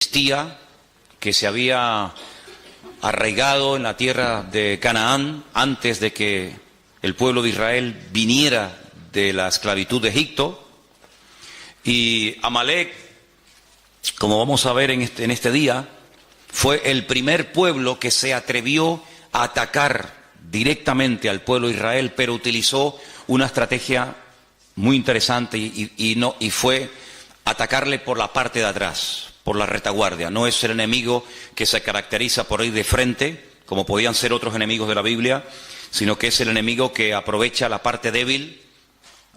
existía, que se había arraigado en la tierra de Canaán antes de que el pueblo de Israel viniera de la esclavitud de Egipto. Y Amalek, como vamos a ver en este día, fue el primer pueblo que se atrevió a atacar directamente al pueblo de Israel, pero utilizó una estrategia muy interesante y fue atacarle por la parte de atrás, por la retaguardia. No es el enemigo que se caracteriza por ir de frente, como podían ser otros enemigos de la Biblia, sino que es el enemigo que aprovecha la parte débil,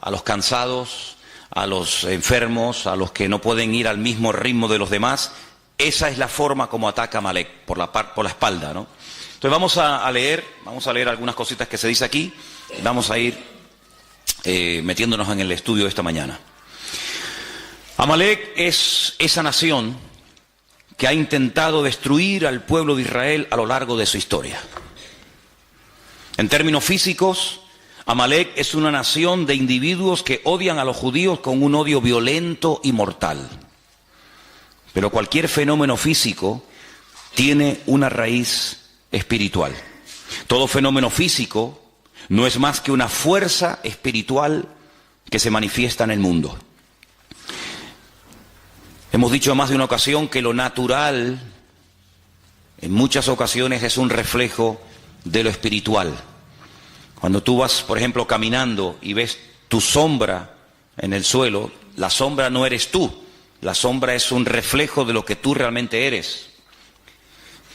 a los cansados, a los enfermos, a los que no pueden ir al mismo ritmo de los demás. Esa es la forma como ataca Amalek, por la espalda, ¿no? Entonces vamos a leer algunas cositas que se dice aquí, vamos a ir metiéndonos en el estudio de esta mañana. Amalek es esa nación que ha intentado destruir al pueblo de Israel a lo largo de su historia. En términos físicos, Amalek es una nación de individuos que odian a los judíos con un odio violento y mortal. Pero cualquier fenómeno físico tiene una raíz espiritual. Todo fenómeno físico no es más que una fuerza espiritual que se manifiesta en el mundo. Hemos dicho en más de una ocasión que lo natural, en muchas ocasiones, es un reflejo de lo espiritual. Cuando tú vas, por ejemplo, caminando y ves tu sombra en el suelo, la sombra no eres tú, la sombra es un reflejo de lo que tú realmente eres.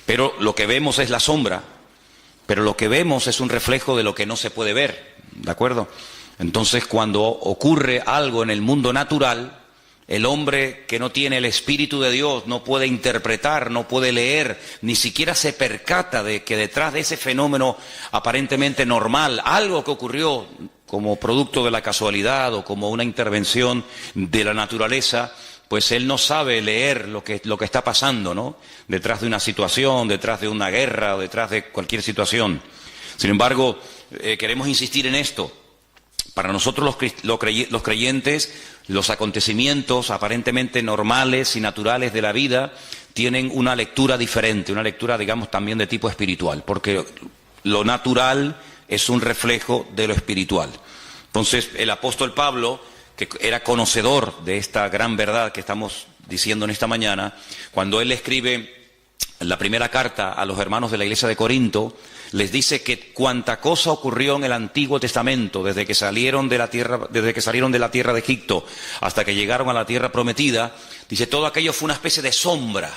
Pero lo que vemos es la sombra, pero lo que vemos es un reflejo de lo que no se puede ver, ¿de acuerdo? Entonces, cuando ocurre algo en el mundo natural, el hombre que no tiene el Espíritu de Dios no puede interpretar, no puede leer, ni siquiera se percata de que detrás de ese fenómeno aparentemente normal, algo que ocurrió como producto de la casualidad o como una intervención de la naturaleza, pues él no sabe leer lo que está pasando, ¿no? Detrás de una situación, detrás de una guerra o detrás de cualquier situación. Sin embargo, queremos insistir en esto. Para nosotros los creyentes, los acontecimientos aparentemente normales y naturales de la vida tienen una lectura diferente, una lectura, digamos, también de tipo espiritual, porque lo natural es un reflejo de lo espiritual. Entonces, el apóstol Pablo, que era conocedor de esta gran verdad que estamos diciendo en esta mañana, cuando él escribe la primera carta a los hermanos de la iglesia de Corinto, les dice que cuanta cosa ocurrió en el Antiguo Testamento, desde que salieron de la tierra de Egipto hasta que llegaron a la tierra prometida, dice, todo aquello fue una especie de sombra,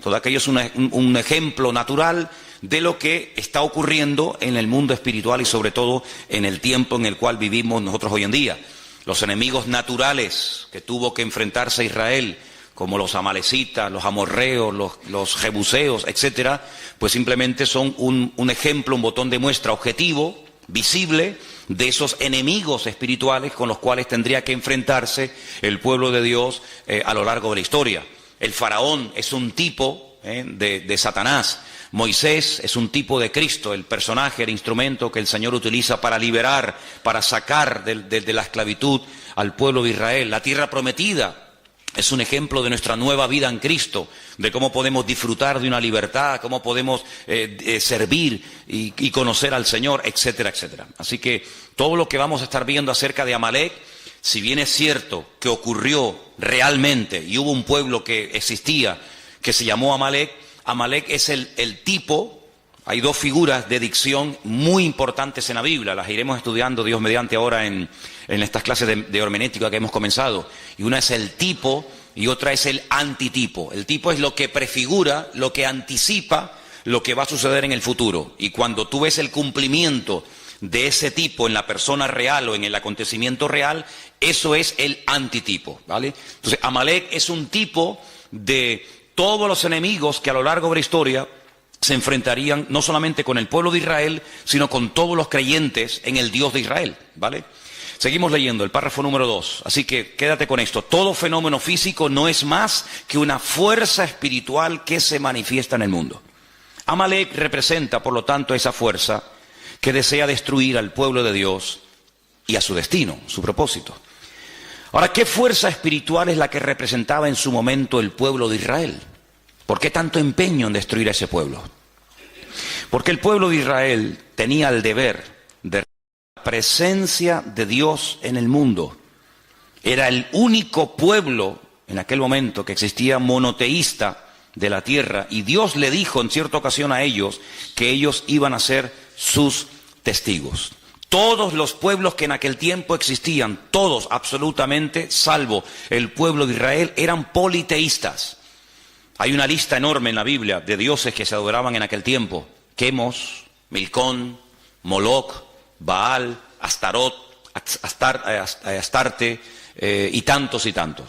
todo aquello es un ejemplo natural de lo que está ocurriendo en el mundo espiritual y sobre todo en el tiempo en el cual vivimos nosotros hoy en día. Los enemigos naturales que tuvo que enfrentarse Israel, como los amalecitas, los amorreos, los jebuseos, etcétera, pues simplemente son un ejemplo, un botón de muestra objetivo, visible, de esos enemigos espirituales con los cuales tendría que enfrentarse el pueblo de Dios a lo largo de la historia. El faraón es un tipo de Satanás. Moisés es un tipo de Cristo, el personaje, el instrumento que el Señor utiliza para liberar, para sacar de la esclavitud al pueblo de Israel. La tierra prometida es un ejemplo de nuestra nueva vida en Cristo, de cómo podemos disfrutar de una libertad, cómo podemos servir y conocer al Señor, etcétera, etcétera. Así que todo lo que vamos a estar viendo acerca de Amalek, si bien es cierto que ocurrió realmente y hubo un pueblo que existía que se llamó Amalek, Amalek es el tipo. Hay dos figuras de dicción muy importantes en la Biblia, las iremos estudiando Dios mediante ahora en estas clases de hermenéutica que hemos comenzado. Y una es el tipo y otra es el antitipo. El tipo es lo que prefigura, lo que anticipa lo que va a suceder en el futuro. Y cuando tú ves el cumplimiento de ese tipo en la persona real o en el acontecimiento real, eso es el antitipo, ¿vale? Entonces, Amalek es un tipo de todos los enemigos que a lo largo de la historia se enfrentarían no solamente con el pueblo de Israel, sino con todos los creyentes en el Dios de Israel, ¿vale? Seguimos leyendo el párrafo número 2, así que quédate con esto. Todo fenómeno físico no es más que una fuerza espiritual que se manifiesta en el mundo. Amalek representa, por lo tanto, esa fuerza que desea destruir al pueblo de Dios y a su destino, su propósito. Ahora, ¿qué fuerza espiritual es la que representaba en su momento el pueblo de Israel? ¿Por qué tanto empeño en destruir a ese pueblo? Porque el pueblo de Israel tenía el deber de la presencia de Dios en el mundo. Era el único pueblo en aquel momento que existía monoteísta de la tierra, y Dios le dijo en cierta ocasión a ellos que ellos iban a ser sus testigos. Todos los pueblos que en aquel tiempo existían, todos absolutamente, salvo el pueblo de Israel, eran politeístas. Hay una lista enorme en la Biblia de dioses que se adoraban en aquel tiempo: Quemos, Milcón, Moloc, Baal, Astarot, Astarte, y tantos,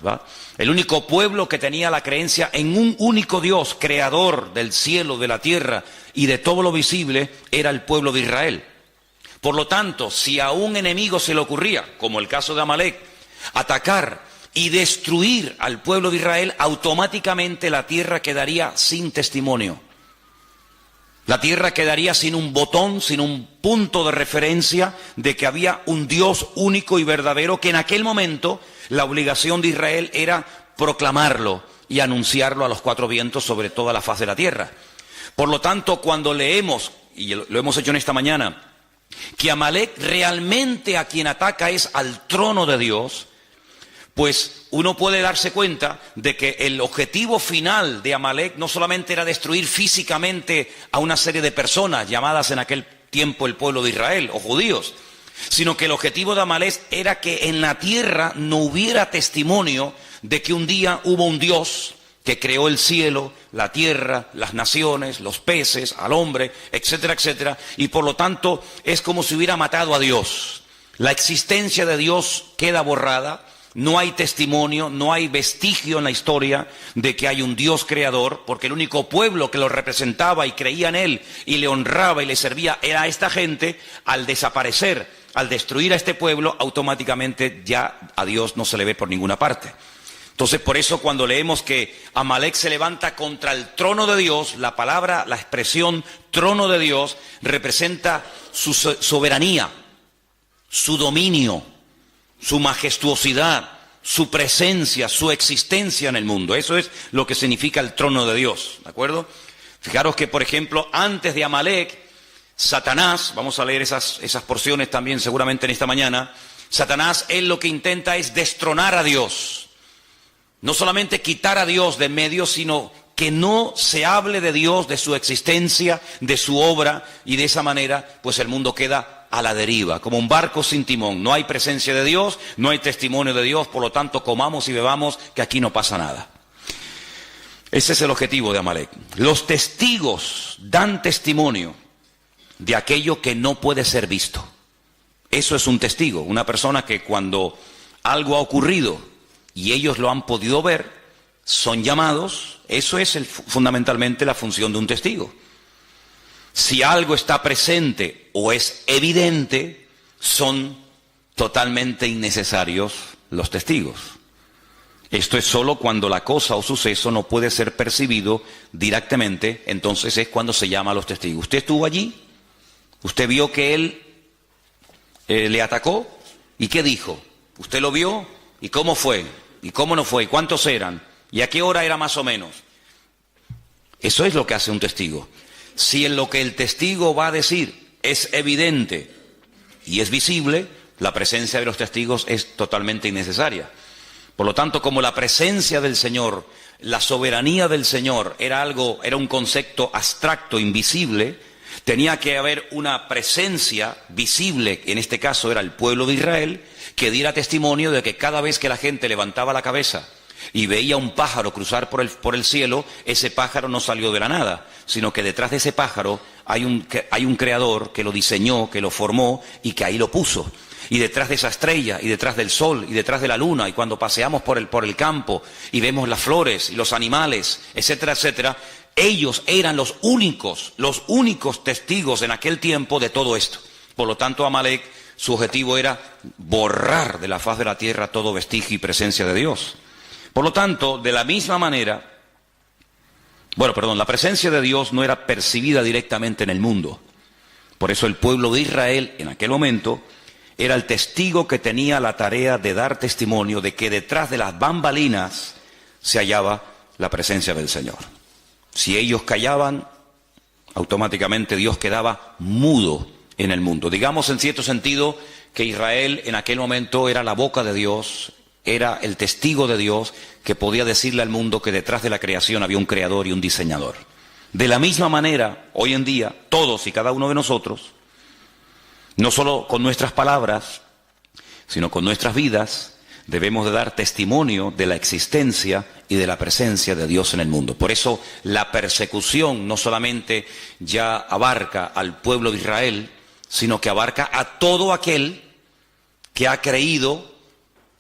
¿va? El único pueblo que tenía la creencia en un único Dios, creador del cielo, de la tierra y de todo lo visible, era el pueblo de Israel. Por lo tanto, si a un enemigo se le ocurría, como el caso de Amalek, atacar y destruir al pueblo de Israel, automáticamente la tierra quedaría sin testimonio. La tierra quedaría sin un botón, sin un punto de referencia de que había un Dios único y verdadero, que en aquel momento la obligación de Israel era proclamarlo y anunciarlo a los cuatro vientos sobre toda la faz de la tierra. Por lo tanto, cuando leemos, y lo hemos hecho en esta mañana, que Amalek realmente a quien ataca es al trono de Dios, pues uno puede darse cuenta de que el objetivo final de Amalek no solamente era destruir físicamente a una serie de personas llamadas en aquel tiempo el pueblo de Israel o judíos, sino que el objetivo de Amalek era que en la tierra no hubiera testimonio de que un día hubo un Dios que creó el cielo, la tierra, las naciones, los peces, al hombre, etcétera, etcétera, y por lo tanto es como si hubiera matado a Dios. La existencia de Dios queda borrada. No hay testimonio, no hay vestigio en la historia de que hay un Dios creador, porque el único pueblo que lo representaba y creía en él y le honraba y le servía era esta gente. Al desaparecer, al destruir a este pueblo, automáticamente ya a Dios no se le ve por ninguna parte. Entonces, por eso cuando leemos que Amalek se levanta contra el trono de Dios, la palabra, la expresión trono de Dios representa su soberanía, su dominio, su majestuosidad, su presencia, su existencia en el mundo. Eso es lo que significa el trono de Dios, ¿de acuerdo? Fijaros que, por ejemplo, antes de Amalek, Satanás, vamos a leer esas porciones también seguramente en esta mañana, Satanás, él lo que intenta es destronar a Dios. No solamente quitar a Dios de en medio, sino que no se hable de Dios, de su existencia, de su obra, y de esa manera, pues el mundo queda a la deriva, como un barco sin timón. No hay presencia de Dios, no hay testimonio de Dios, por lo tanto comamos y bebamos, que aquí no pasa nada. Ese es el objetivo de Amalek. Los testigos dan testimonio de aquello que no puede ser visto. Eso es un testigo, una persona que cuando algo ha ocurrido y ellos lo han podido ver, son llamados. Eso es fundamentalmente la función de un testigo. Si algo está presente o es evidente, son totalmente innecesarios los testigos. Esto es solo cuando la cosa o suceso no puede ser percibido directamente, entonces es cuando se llama a los testigos. ¿Usted estuvo allí? ¿Usted vio que él le atacó? ¿Y qué dijo? ¿Usted lo vio? ¿Y cómo fue? ¿Y cómo no fue? ¿Y cuántos eran? ¿Y a qué hora era más o menos? Eso es lo que hace un testigo. Si en lo que el testigo va a decir es evidente y es visible, la presencia de los testigos es totalmente innecesaria. Por lo tanto, como la presencia del Señor, la soberanía del Señor era un concepto abstracto, invisible, tenía que haber una presencia visible, en este caso era el pueblo de Israel, que diera testimonio de que cada vez que la gente levantaba la cabeza y veía un pájaro cruzar por el cielo, ese pájaro no salió de la nada, sino que detrás de ese pájaro hay un creador que lo diseñó, que lo formó y que ahí lo puso. Y detrás de esa estrella, y detrás del sol, y detrás de la luna, y cuando paseamos por el campo y vemos las flores y los animales, etcétera, etcétera, ellos eran los únicos testigos en aquel tiempo de todo esto. Por lo tanto, Amalek, su objetivo era borrar de la faz de la tierra todo vestigio y presencia de Dios. Por lo tanto, de la misma manera, la presencia de Dios no era percibida directamente en el mundo. Por eso el pueblo de Israel, en aquel momento, era el testigo que tenía la tarea de dar testimonio de que detrás de las bambalinas se hallaba la presencia del Señor. Si ellos callaban, automáticamente Dios quedaba mudo en el mundo. Digamos en cierto sentido que Israel en aquel momento era la boca de Dios, era el testigo de Dios que podía decirle al mundo que detrás de la creación había un creador y un diseñador. De la misma manera, hoy en día, todos y cada uno de nosotros, no solo con nuestras palabras, sino con nuestras vidas, debemos de dar testimonio de la existencia y de la presencia de Dios en el mundo. Por eso la persecución no solamente ya abarca al pueblo de Israel, sino que abarca a todo aquel que ha creído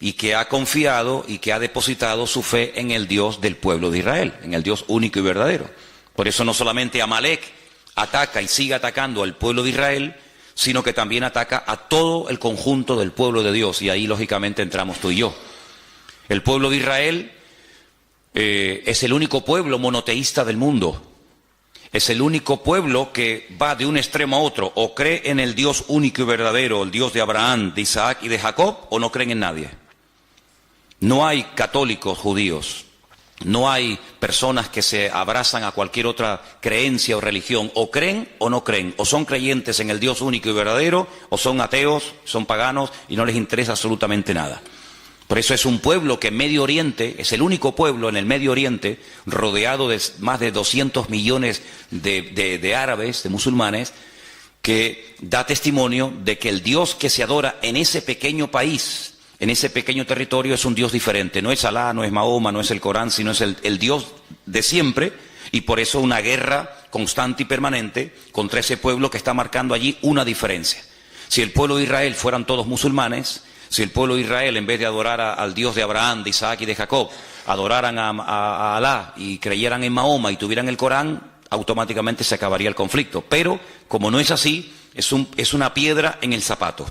y que ha confiado y que ha depositado su fe en el Dios del pueblo de Israel, en el Dios único y verdadero. Por eso no solamente Amalek ataca y sigue atacando al pueblo de Israel, sino que también ataca a todo el conjunto del pueblo de Dios, y ahí lógicamente entramos tú y yo. El pueblo de Israel es el único pueblo monoteísta del mundo, es el único pueblo que va de un extremo a otro, o cree en el Dios único y verdadero, el Dios de Abraham, de Isaac y de Jacob, o no creen en nadie. No hay católicos judíos, no hay personas que se abrazan a cualquier otra creencia o religión, o creen o no creen, o son creyentes en el Dios único y verdadero, o son ateos, son paganos y no les interesa absolutamente nada. Por eso es un pueblo que en Medio Oriente, es el único pueblo en el Medio Oriente, rodeado de más de 200 millones de árabes, de musulmanes, que da testimonio de que el Dios que se adora en ese pequeño país, en ese pequeño territorio, es un Dios diferente. No es Alá, no es Mahoma, no es el Corán, sino es el Dios de siempre, y por eso una guerra constante y permanente contra ese pueblo que está marcando allí una diferencia. Si el pueblo de Israel fueran todos musulmanes, si el pueblo de Israel, en vez de adorar al Dios de Abraham, de Isaac y de Jacob, adoraran a Alá y creyeran en Mahoma y tuvieran el Corán, automáticamente se acabaría el conflicto. Pero, como no es así, es una piedra en el zapato.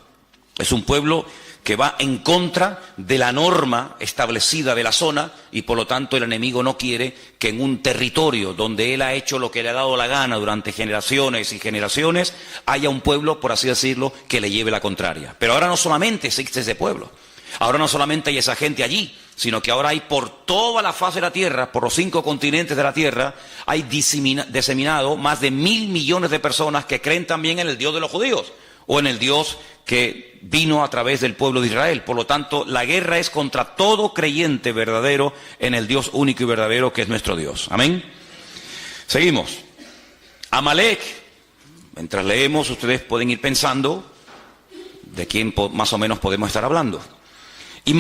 Es un pueblo que va en contra de la norma establecida de la zona, y por lo tanto el enemigo no quiere que en un territorio donde él ha hecho lo que le ha dado la gana durante generaciones y generaciones, haya un pueblo, por así decirlo, que le lleve la contraria. Pero ahora no solamente existe ese pueblo, ahora no solamente hay esa gente allí, sino que ahora hay por toda la faz de la tierra, por los 5 continentes de la tierra, hay diseminado más de 1.000 millones de personas que creen también en el Dios de los judíos, o en el Dios que vino a través del pueblo de Israel. Por lo tanto, la guerra es contra todo creyente verdadero en el Dios único y verdadero que es nuestro Dios. Amén. Seguimos. Amalek, mientras leemos, ustedes pueden ir pensando de quién más o menos podemos estar hablando. Y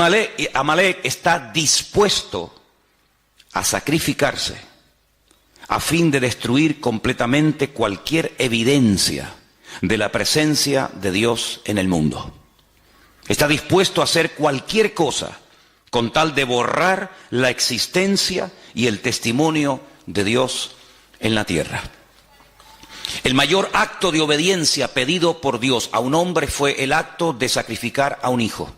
Amalek está dispuesto a sacrificarse a fin de destruir completamente cualquier evidencia de la presencia de Dios en el mundo. Está dispuesto a hacer cualquier cosa con tal de borrar la existencia y el testimonio de Dios en la tierra. El mayor acto de obediencia pedido por Dios a un hombre fue el acto de sacrificar a un hijo.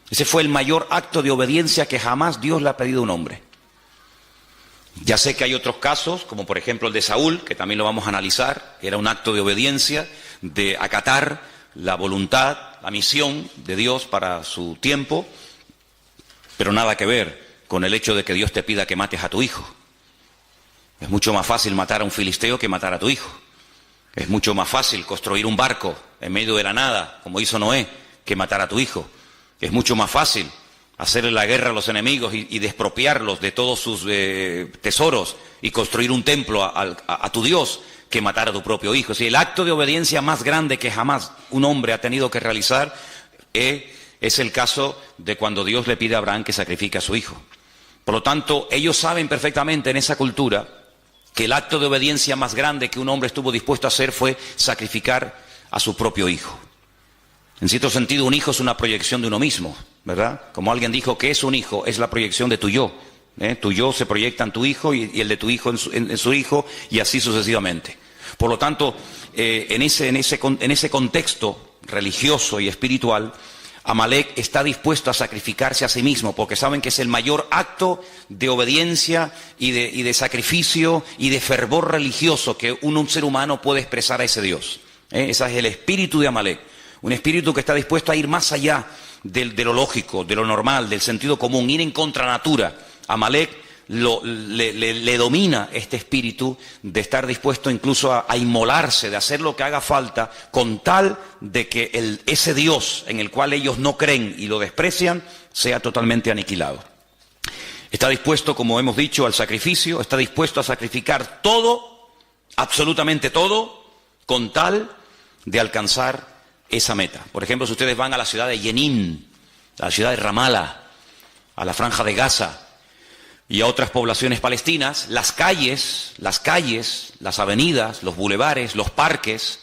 Ese fue el mayor acto de obediencia que jamás Dios le ha pedido a un hombre. Ya sé que hay otros casos, como por ejemplo el de Saúl, que también lo vamos a analizar. Era un acto de obediencia, de acatar la voluntad, la misión de Dios para su tiempo, pero nada que ver con el hecho de que Dios te pida que mates a tu hijo. Es mucho más fácil matar a un filisteo que matar a tu hijo. Es mucho más fácil construir un barco en medio de la nada, como hizo Noé, que matar a tu hijo. Es mucho más fácil hacerle la guerra a los enemigos y despropiarlos de todos sus tesoros y construir un templo a tu Dios que matar a tu propio hijo. Si el acto de obediencia más grande que jamás un hombre ha tenido que realizar es el caso de cuando Dios le pide a Abraham que sacrifique a su hijo. Por lo tanto, ellos saben perfectamente en esa cultura que el acto de obediencia más grande que un hombre estuvo dispuesto a hacer fue sacrificar a su propio hijo. En cierto sentido, un hijo es una proyección de uno mismo, ¿verdad? Como alguien dijo, ¿qué es un hijo? Es la proyección de tu yo. Tu yo se proyecta en tu hijo y el de tu hijo en su hijo, y así sucesivamente. Por lo tanto, en ese contexto religioso y espiritual, Amalek está dispuesto a sacrificarse a sí mismo, porque saben que es el mayor acto de obediencia y de sacrificio y de fervor religioso que un ser humano puede expresar a ese Dios. Ese es el espíritu de Amalek. Un espíritu que está dispuesto a ir más allá de lo lógico, de lo normal, del sentido común, ir en contra natura. Amalek le domina este espíritu de estar dispuesto incluso a inmolarse, de hacer lo que haga falta, con tal de que ese Dios en el cual ellos no creen y lo desprecian, sea totalmente aniquilado. Está dispuesto, como hemos dicho, al sacrificio, está dispuesto a sacrificar todo, absolutamente todo, con tal de alcanzar esa meta. Por ejemplo, si ustedes van a la ciudad de Jenin, a la ciudad de Ramallah, a la Franja de Gaza y a otras poblaciones palestinas, las calles, las avenidas, los bulevares, los parques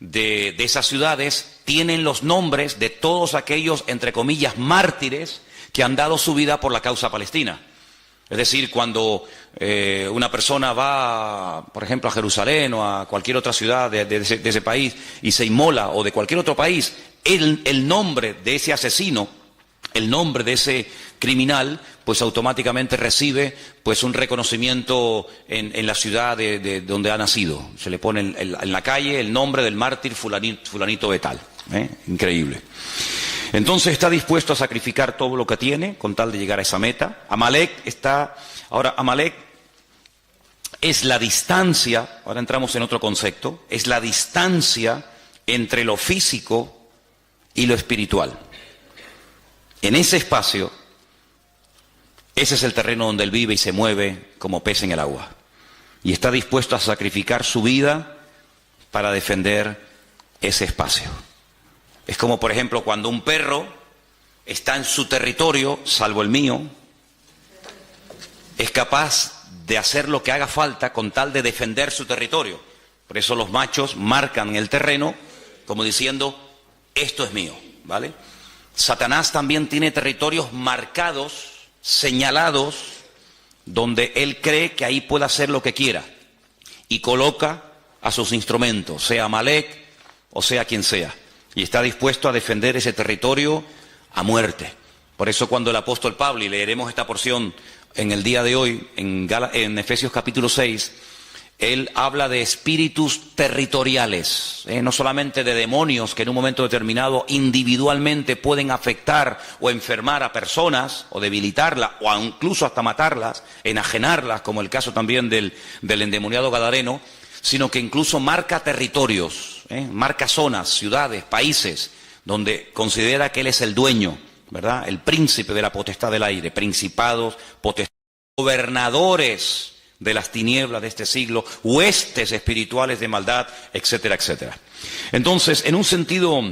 de esas ciudades tienen los nombres de todos aquellos, entre comillas, mártires que han dado su vida por la causa palestina. Es decir, cuando una persona va, por ejemplo, a Jerusalén o a cualquier otra ciudad de ese país y se inmola, o de cualquier otro país, el nombre de ese asesino, el nombre de ese criminal, pues automáticamente recibe pues un reconocimiento en la ciudad de donde ha nacido. Se le pone en la calle el nombre del mártir fulanito de tal. Increíble. Entonces está dispuesto a sacrificar todo lo que tiene con tal de llegar a esa meta. Amalek es la distancia, ahora entramos en otro concepto, es la distancia entre lo físico y lo espiritual. En ese espacio, ese es el terreno donde él vive y se mueve como pez en el agua. Y está dispuesto a sacrificar su vida para defender ese espacio. Es como, por ejemplo, cuando un perro está en su territorio, salvo el mío, es capaz de hacer lo que haga falta con tal de defender su territorio. Por eso los machos marcan el terreno como diciendo, esto es mío, ¿vale? Satanás también tiene territorios marcados, señalados, donde él cree que ahí puede hacer lo que quiera. Y coloca a sus instrumentos, sea Amalek o sea quien sea. Y está dispuesto a defender ese territorio a muerte. Por eso cuando el apóstol Pablo, y leeremos esta porción en el día de hoy, en Efesios capítulo 6, él habla de espíritus territoriales, no solamente de demonios que en un momento determinado individualmente pueden afectar o enfermar a personas, o debilitarlas, o incluso hasta matarlas, enajenarlas, como el caso también del endemoniado gadareno, sino que incluso marca territorios, marca zonas, ciudades, países, donde considera que él es el dueño, ¿verdad? El príncipe de la potestad del aire, principados, potestades, gobernadores de las tinieblas de este siglo, huestes espirituales de maldad, etcétera, etcétera. Entonces, en un sentido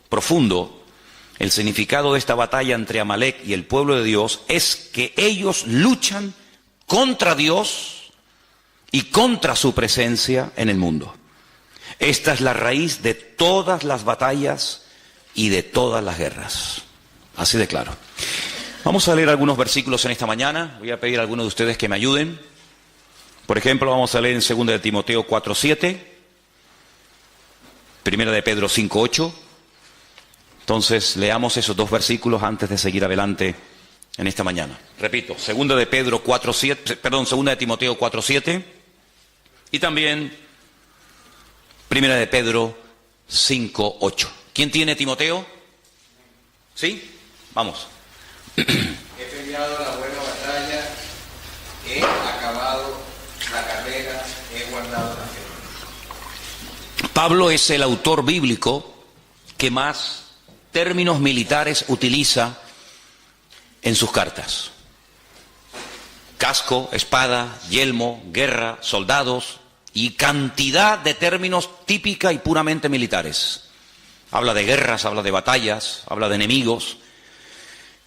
profundo, el significado de esta batalla entre Amalek y el pueblo de Dios es que ellos luchan contra Dios y contra su presencia en el mundo. Esta es la raíz de todas las batallas y de todas las guerras. Así de claro. Vamos a leer algunos versículos en esta mañana. Voy a pedir a algunos de ustedes que me ayuden. Por ejemplo, vamos a leer en 2 de Timoteo 4:7, 1 de Pedro 5:8. Entonces, leamos esos dos versículos antes de seguir adelante en esta mañana. Repito, 2 de Pedro 4:7, perdón, 2 de Timoteo 4:7 y también 1 de Pedro 5:8. ¿Quién tiene Timoteo? ¿Sí? Vamos. He peleado la buena batalla, he acabado la carrera, he guardado la fe. Pablo es el autor bíblico que más términos militares utiliza en sus cartas. Casco, espada, yelmo, guerra, soldados y cantidad de términos típica y puramente militares. Habla de guerras, habla de batallas, habla de enemigos.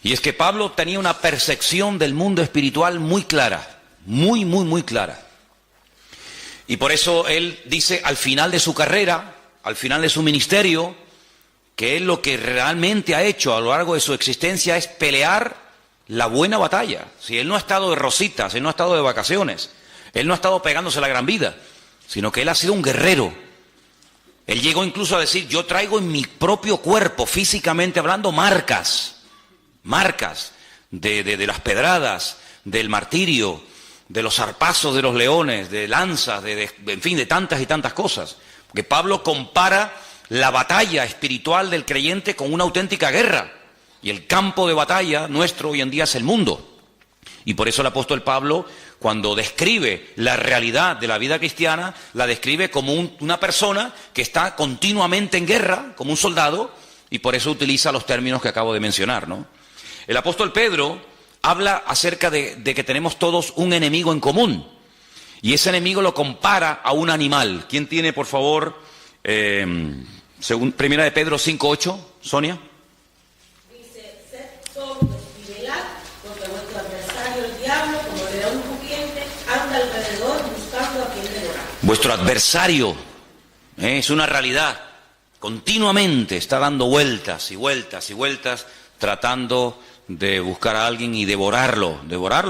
Y es que Pablo tenía una percepción del mundo espiritual muy clara, muy clara. Y por eso él dice al final de su carrera, al final de su ministerio, que él lo que realmente ha hecho a lo largo de su existencia es pelear la buena batalla. Si él no ha estado de rositas, él no ha estado de vacaciones, él no ha estado pegándose la gran vida, sino que él ha sido un guerrero. Él llegó incluso a decir, yo traigo en mi propio cuerpo, físicamente hablando, marcas de las pedradas, del martirio, de los zarpazos de los leones, de lanzas, en fin, de tantas y tantas cosas. Porque Pablo compara la batalla espiritual del creyente con una auténtica guerra. Y el campo de batalla nuestro hoy en día es el mundo. Y por eso el apóstol Pablo, cuando describe la realidad de la vida cristiana, la describe como una persona que está continuamente en guerra, como un soldado, y por eso utiliza los términos que acabo de mencionar, ¿no? El apóstol Pedro habla acerca de que tenemos todos un enemigo en común, y ese enemigo lo compara a un animal. ¿Quién tiene, por favor, Primera de Pedro 5:8, Sonia? Dice, sed sobrios y velad, porque vuestro adversario el diablo, como león rugiente, anda alrededor buscando a quien devorar. Vuestro adversario es una realidad. Continuamente está dando vueltas y vueltas y vueltas, tratando de buscar a alguien y devorarlo,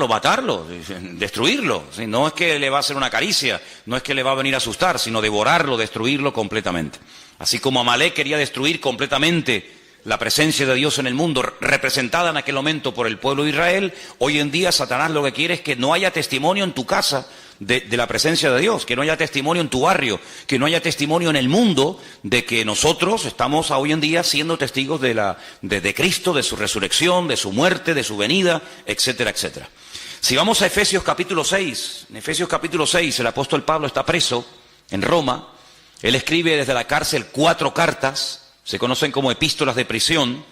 matarlo, destruirlo. ¿Sí? No es que le va a hacer una caricia, no es que le va a venir a asustar, sino devorarlo, destruirlo completamente. Así como Amalek quería destruir completamente la presencia de Dios en el mundo, representada en aquel momento por el pueblo de Israel, hoy en día Satanás lo que quiere es que no haya testimonio en tu casa de la presencia de Dios, que no haya testimonio en tu barrio, que no haya testimonio en el mundo de que nosotros estamos hoy en día siendo testigos de Cristo, de su resurrección, de su muerte, de su venida, etcétera, etcétera. Si vamos a Efesios capítulo 6, en Efesios capítulo 6 el apóstol Pablo está preso en Roma. Él escribe desde la cárcel 4 cartas, se conocen como epístolas de prisión,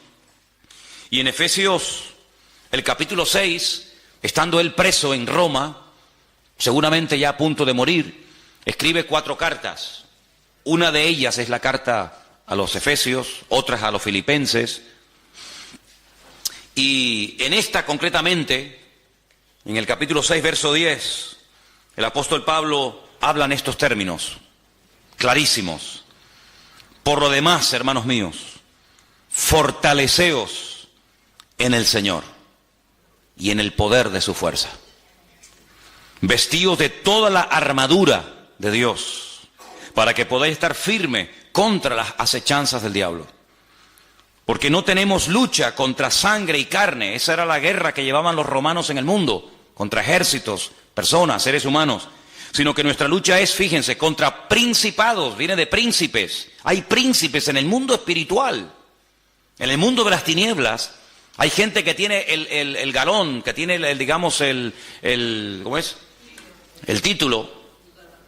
y en Efesios, el capítulo 6, estando él preso en Roma, seguramente ya a punto de morir, escribe 4 cartas. Una de ellas es la carta a los Efesios, otras a los Filipenses, y en esta concretamente, en el capítulo 6, verso 10, el apóstol Pablo habla en estos términos clarísimos. Por lo demás, hermanos míos, fortaleceos en el Señor y en el poder de su fuerza. Vestíos de toda la armadura de Dios, para que podáis estar firme contra las acechanzas del diablo. Porque no tenemos lucha contra sangre y carne. Esa era la guerra que llevaban los romanos en el mundo, contra ejércitos, personas, seres humanos. Sino que nuestra lucha es, fíjense, contra principados, viene de príncipes. Hay príncipes en el mundo espiritual. En el mundo de las tinieblas hay gente que tiene el galón, que tiene ¿cómo es? El título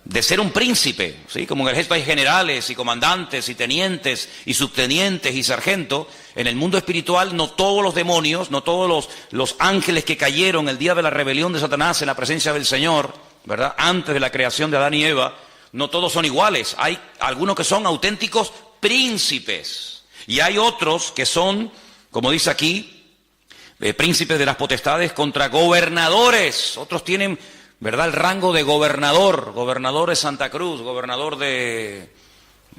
de ser un príncipe, ¿sí? Como en el ejército hay generales y comandantes y tenientes y subtenientes y sargentos. En el mundo espiritual no todos los demonios, no todos los ángeles que cayeron el día de la rebelión de Satanás en la presencia del Señor, ¿verdad? Antes de la creación de Adán y Eva, no todos son iguales. Hay algunos que son auténticos príncipes y hay otros que son, como dice aquí, príncipes de las potestades contra gobernadores. Otros tienen, ¿verdad?, el rango de gobernador de Santa Cruz, gobernador de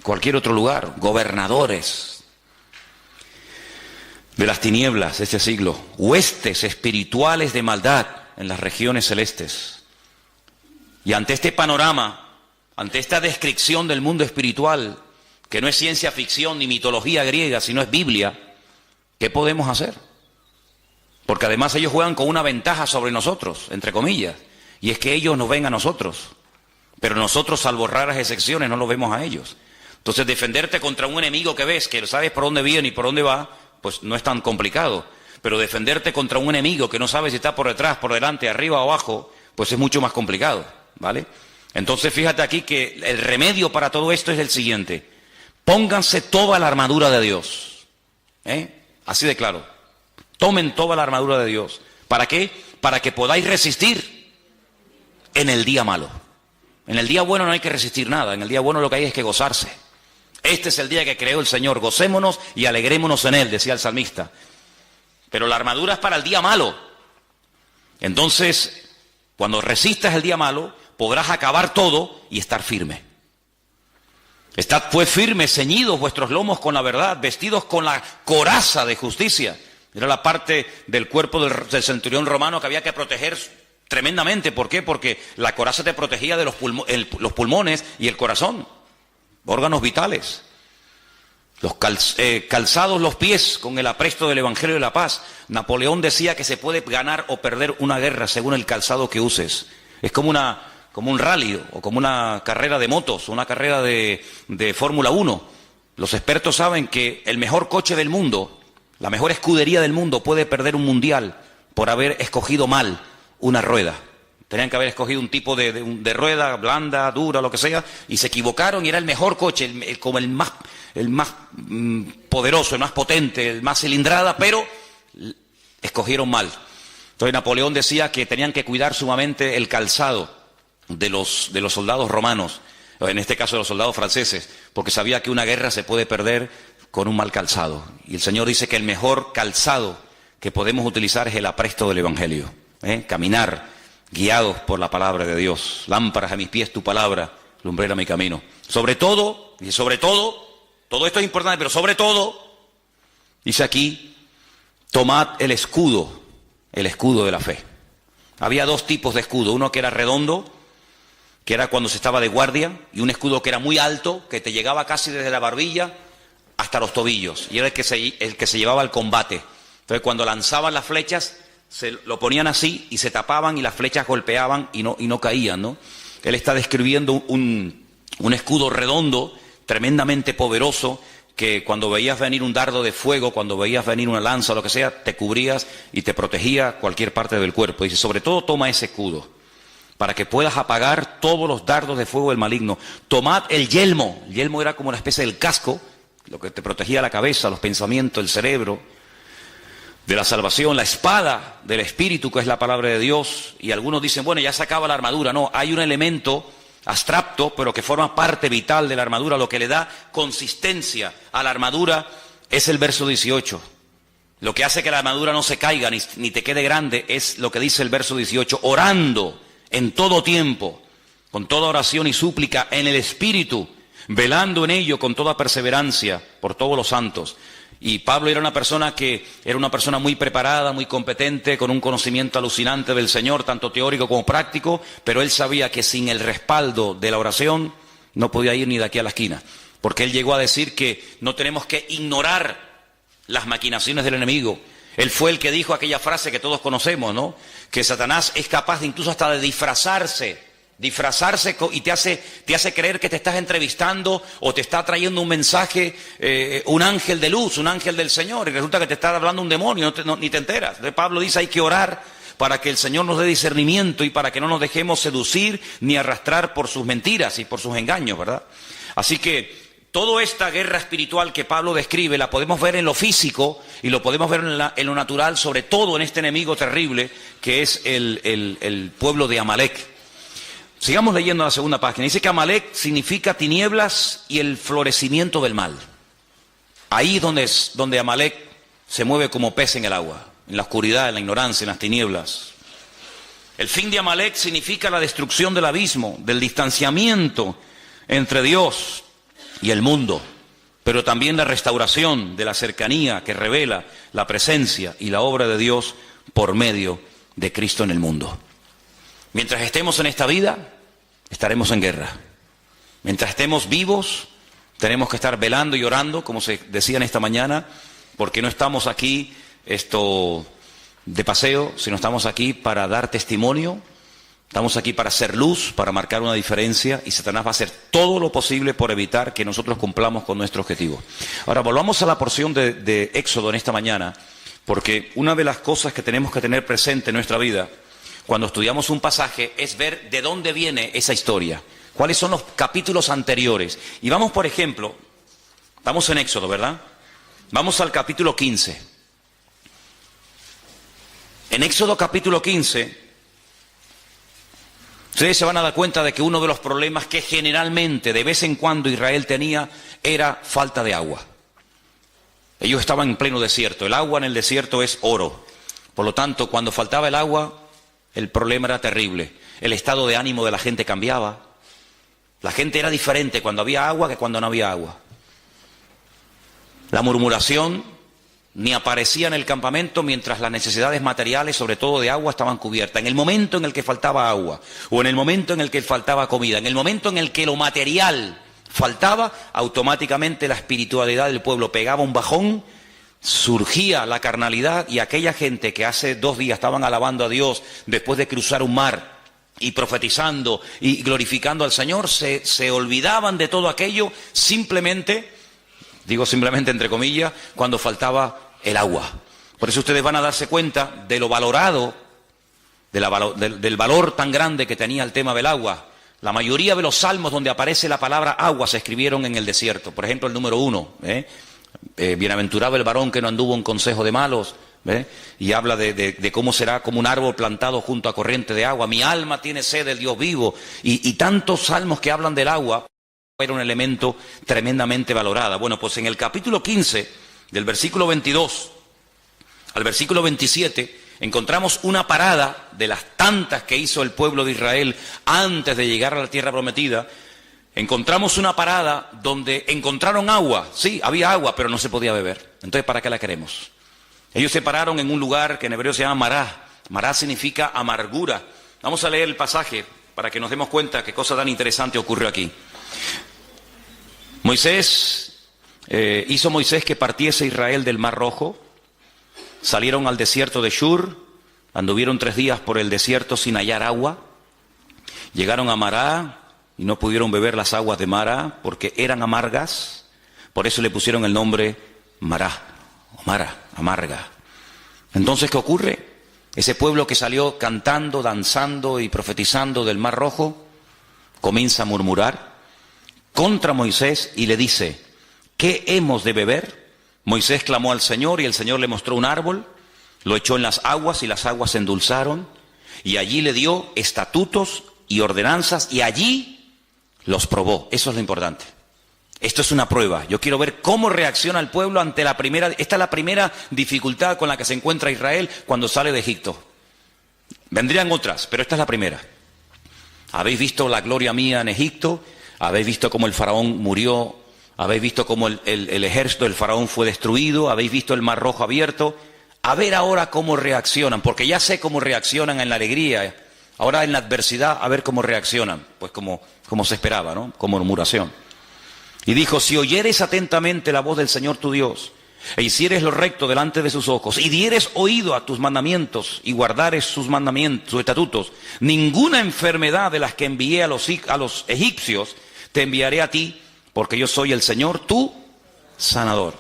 cualquier otro lugar, gobernadores de las tinieblas de este siglo, huestes espirituales de maldad en las regiones celestes. Y ante este panorama, ante esta descripción del mundo espiritual, que no es ciencia ficción ni mitología griega, sino es Biblia, ¿qué podemos hacer? Porque además ellos juegan con una ventaja sobre nosotros, entre comillas, y es que ellos nos ven a nosotros, pero nosotros, salvo raras excepciones, no los vemos a ellos. Entonces, defenderte contra un enemigo que ves, que sabes por dónde viene y por dónde va, pues no es tan complicado. Pero defenderte contra un enemigo que no sabes si está por detrás, por delante, arriba o abajo, pues es mucho más complicado, ¿vale? Entonces, fíjate aquí que el remedio para todo esto es el siguiente: pónganse toda la armadura de Dios, así de claro. Tomen toda la armadura de Dios. ¿Para qué? Para que podáis resistir en el día malo. En el día bueno no hay que resistir nada, en el día bueno lo que hay es que gozarse. Este es el día que creó el Señor, gocémonos y alegrémonos en él, decía el salmista. Pero la armadura es para el día malo. Entonces, cuando resistas el día malo, podrás acabar todo y estar firme. Estad pues firmes, ceñidos vuestros lomos con la verdad, vestidos con la coraza de justicia. Era la parte del cuerpo del centurión romano que había que proteger tremendamente. ¿Por qué? Porque la coraza te protegía de los pulmones y el corazón, órganos vitales. Calzados los pies con el apresto del Evangelio de la Paz. Napoleón decía que se puede ganar o perder una guerra según el calzado que uses. Es como un rally o como una carrera de motos, una carrera de Fórmula 1. Los expertos saben que el mejor coche del mundo, la mejor escudería del mundo puede perder un mundial por haber escogido mal una rueda. Tenían que haber escogido un tipo de rueda blanda, dura, lo que sea, y se equivocaron y era el mejor coche, como el más poderoso, el más potente, el más cilindrada, pero escogieron mal. Entonces Napoleón decía que tenían que cuidar sumamente el calzado de los soldados romanos, en este caso de los soldados franceses, porque sabía que una guerra se puede perder con un mal calzado. Y el Señor dice que el mejor calzado que podemos utilizar es el apresto del Evangelio. Caminar guiados por la palabra de Dios. Lámparas a mis pies tu palabra, lumbrera mi camino. Sobre todo, todo esto es importante, pero sobre todo, dice aquí, tomad el escudo de la fe. Había dos tipos de escudo, uno que era redondo, que era cuando se estaba de guardia, y un escudo que era muy alto, que te llegaba casi desde la barbilla hasta los tobillos, y era el que se llevaba al combate. Entonces cuando lanzaban las flechas, se lo ponían así y se tapaban y las flechas golpeaban y no caían, ¿no? Él está describiendo un escudo redondo, tremendamente poderoso, que cuando veías venir un dardo de fuego, cuando veías venir una lanza o lo que sea, te cubrías y te protegía cualquier parte del cuerpo. Dice, sobre todo toma ese escudo, para que puedas apagar todos los dardos de fuego del maligno. Tomad el yelmo era como una especie del casco, lo que te protegía la cabeza, los pensamientos, el cerebro, de la salvación, la espada del Espíritu, que es la palabra de Dios. Y algunos dicen, bueno, ya se acaba la armadura. No, hay un elemento abstracto, pero que forma parte vital de la armadura. Lo que le da consistencia a la armadura es el verso 18. Lo que hace que la armadura no se caiga ni te quede grande es lo que dice el verso 18. Orando en todo tiempo, con toda oración y súplica en el Espíritu, velando en ello con toda perseverancia por todos los santos. Y Pablo era una persona muy preparada, muy competente, con un conocimiento alucinante del Señor, tanto teórico como práctico, pero él sabía que sin el respaldo de la oración no podía ir ni de aquí a la esquina, porque él llegó a decir que no tenemos que ignorar las maquinaciones del enemigo. Él fue el que dijo aquella frase que todos conocemos, ¿no? Que Satanás es capaz de incluso hasta de disfrazarse y te hace creer que te estás entrevistando o te está trayendo un mensaje, un ángel de luz, un ángel del Señor, y resulta que te está hablando un demonio, ni te enteras. Entonces Pablo dice, hay que orar para que el Señor nos dé discernimiento y para que no nos dejemos seducir ni arrastrar por sus mentiras y por sus engaños, ¿verdad? Así que toda esta guerra espiritual que Pablo describe la podemos ver en lo físico y lo podemos ver en lo natural, sobre todo en este enemigo terrible que es el pueblo de Amalek. Sigamos leyendo la segunda página. Dice que Amalek significa tinieblas y el florecimiento del mal. Ahí es donde Amalek se mueve como pez en el agua, en la oscuridad, en la ignorancia, en las tinieblas. El fin de Amalek significa la destrucción del abismo, del distanciamiento entre Dios y el mundo, pero también la restauración de la cercanía que revela la presencia y la obra de Dios por medio de Cristo en el mundo. Mientras estemos en esta vida, estaremos en guerra. Mientras estemos vivos, tenemos que estar velando y orando, como se decía en esta mañana, porque no estamos aquí de paseo, sino estamos aquí para dar testimonio, estamos aquí para hacer luz, para marcar una diferencia, y Satanás va a hacer todo lo posible por evitar que nosotros cumplamos con nuestro objetivo. Ahora, volvamos a la porción de Éxodo en esta mañana, porque una de las cosas que tenemos que tener presente en nuestra vida cuando estudiamos un pasaje es ver de dónde viene esa historia, cuáles son los capítulos anteriores. Y vamos, por ejemplo, vamos en Éxodo, ¿verdad? Vamos al capítulo 15. En Éxodo capítulo 15, ustedes se van a dar cuenta de que uno de los problemas que generalmente, de vez en cuando, Israel tenía era falta de agua. Ellos estaban en pleno desierto. El agua en el desierto es oro. Por lo tanto, cuando faltaba el agua, el problema era terrible. El estado de ánimo de la gente cambiaba. La gente era diferente cuando había agua que cuando no había agua. La murmuración ni aparecía en el campamento mientras las necesidades materiales, sobre todo de agua, estaban cubiertas. En el momento en el que faltaba agua, o en el momento en el que faltaba comida, en el momento en el que lo material faltaba, automáticamente la espiritualidad del pueblo pegaba un bajón, surgía la carnalidad, y aquella gente que hace 2 días estaban alabando a Dios después de cruzar un mar y profetizando y glorificando al Señor, se olvidaban de todo aquello simplemente digo simplemente entre comillas, cuando faltaba el agua. Por eso ustedes van a darse cuenta de lo valorado, del valor tan grande que tenía el tema del agua. La mayoría de los salmos donde aparece la palabra agua se escribieron en el desierto. Por ejemplo, el número 1, bienaventurado el varón que no anduvo en consejo de malos, y habla de cómo será como un árbol plantado junto a corriente de agua. Mi alma tiene sed del Dios vivo. Y tantos salmos que hablan del agua, era un elemento tremendamente valorado. Bueno, pues en el capítulo 15, del versículo 22 al versículo 27, encontramos una parada de las tantas que hizo el pueblo de Israel antes de llegar a la tierra prometida. Encontramos una parada donde encontraron agua. Sí, había agua, pero no se podía beber. Entonces, ¿para qué la queremos? Ellos se pararon en un lugar que en hebreo se llama Mará. Mará significa amargura. Vamos a leer el pasaje para que nos demos cuenta qué cosa tan interesante ocurrió aquí. Hizo Moisés que partiese Israel del Mar Rojo. Salieron al desierto de Shur, anduvieron 3 días por el desierto sin hallar agua. Llegaron a Mará y no pudieron beber las aguas de Mará porque eran amargas. Por eso le pusieron el nombre Mará, o Mara, amarga. Entonces, ¿qué ocurre? Ese pueblo que salió cantando, danzando y profetizando del Mar Rojo, comienza a murmurar contra Moisés y le dice: ¿qué hemos de beber? Moisés clamó al Señor y el Señor le mostró un árbol, lo echó en las aguas y las aguas se endulzaron, y allí le dio estatutos y ordenanzas y allí los probó. Eso es lo importante. Esto es una prueba. Yo quiero ver cómo reacciona el pueblo ante la primera. Esta es la primera dificultad con la que se encuentra Israel cuando sale de Egipto. Vendrían otras, pero esta es la primera. Habéis visto la gloria mía en Egipto, habéis visto cómo el faraón murió, habéis visto cómo el ejército del faraón fue destruido, habéis visto el Mar Rojo abierto. A ver ahora cómo reaccionan, porque ya sé cómo reaccionan en la alegría. Ahora en la adversidad, a ver cómo reaccionan. Pues como se esperaba, ¿no? Como murmuración. Y dijo: si oyeres atentamente la voz del Señor tu Dios, e hicieres lo recto delante de sus ojos, y dieres oído a tus mandamientos, y guardares sus mandamientos, sus estatutos, ninguna enfermedad de las que envié a los egipcios te enviaré a ti, porque yo soy el Señor, tu sanador.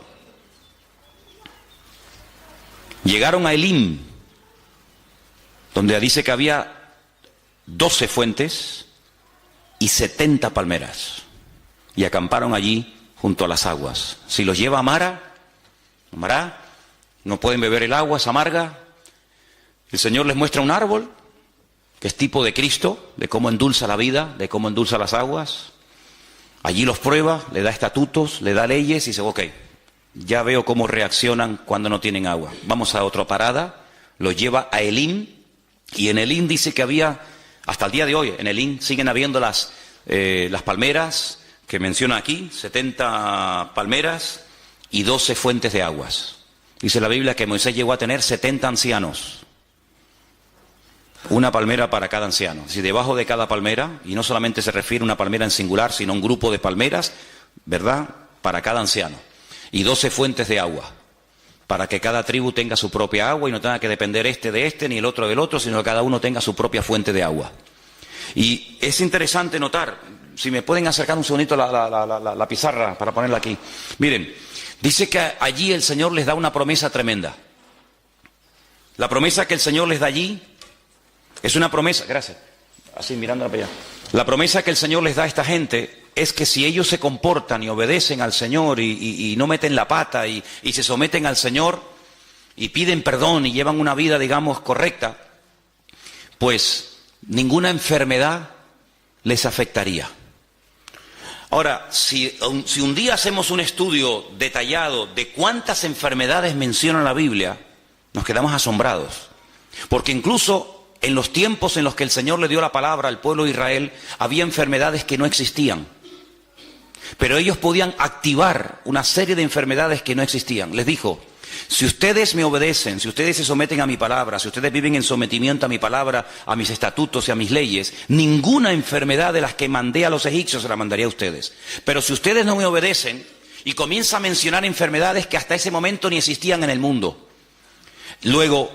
Llegaron a Elim, donde dice que había 12 fuentes y 70 palmeras, y acamparon allí junto a las aguas. Si los lleva a Mará, no pueden beber el agua, es amarga. El Señor les muestra un árbol, que es tipo de Cristo, de cómo endulza la vida, de cómo endulza las aguas. Allí los prueba, le da estatutos, le da leyes y dice: ok, ya veo cómo reaccionan cuando no tienen agua. Vamos a otra parada, los lleva a Elim, y en Elim dice que había, hasta el día de hoy, en Elim siguen habiendo las palmeras que menciona aquí, 70 palmeras y 12 fuentes de aguas. Dice la Biblia que Moisés llegó a tener 70 ancianos. Una palmera para cada anciano. Si debajo de cada palmera, y no solamente se refiere a una palmera en singular, sino a un grupo de palmeras, ¿verdad?, para cada anciano. Y 12 fuentes de agua, para que cada tribu tenga su propia agua y no tenga que depender de este ni el otro del otro, sino que cada uno tenga su propia fuente de agua. Y es interesante notar, si me pueden acercar un segundito la pizarra para ponerla aquí. Miren, dice que allí el Señor les da una promesa tremenda. La promesa que el Señor les da allí es una promesa, gracias, así mirándola para allá. La promesa que el Señor les da a esta gente es que si ellos se comportan y obedecen al Señor y no meten la pata y se someten al Señor y piden perdón y llevan una vida, digamos, correcta, pues ninguna enfermedad les afectaría. Ahora, si un día hacemos un estudio detallado de cuántas enfermedades menciona la Biblia, nos quedamos asombrados. Porque incluso en los tiempos en los que el Señor le dio la palabra al pueblo de Israel, había enfermedades que no existían. Pero ellos podían activar una serie de enfermedades que no existían. Les dijo: si ustedes me obedecen, si ustedes se someten a mi palabra, si ustedes viven en sometimiento a mi palabra, a mis estatutos y a mis leyes, ninguna enfermedad de las que mandé a los egipcios se la mandaría a ustedes. Pero si ustedes no me obedecen, y comienza a mencionar enfermedades que hasta ese momento ni existían en el mundo. Luego,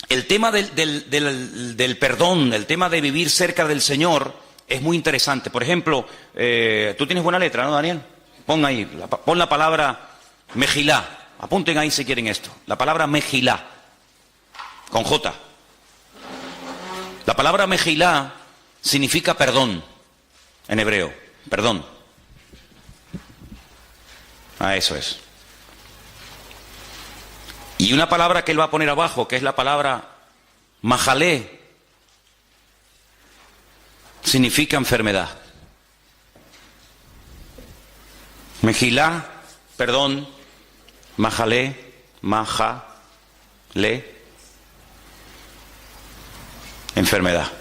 el tema del perdón, el tema de vivir cerca del Señor es muy interesante. Por ejemplo, tú tienes buena letra, ¿no, Daniel? Pon ahí, pon la palabra mejilá. Apunten ahí si quieren esto. La palabra mejilá, con J. La palabra mejilá significa perdón, en hebreo, perdón. Eso es. Y una palabra que él va a poner abajo, que es la palabra majalé, significa enfermedad. Mejilá, perdón, majalé, enfermedad.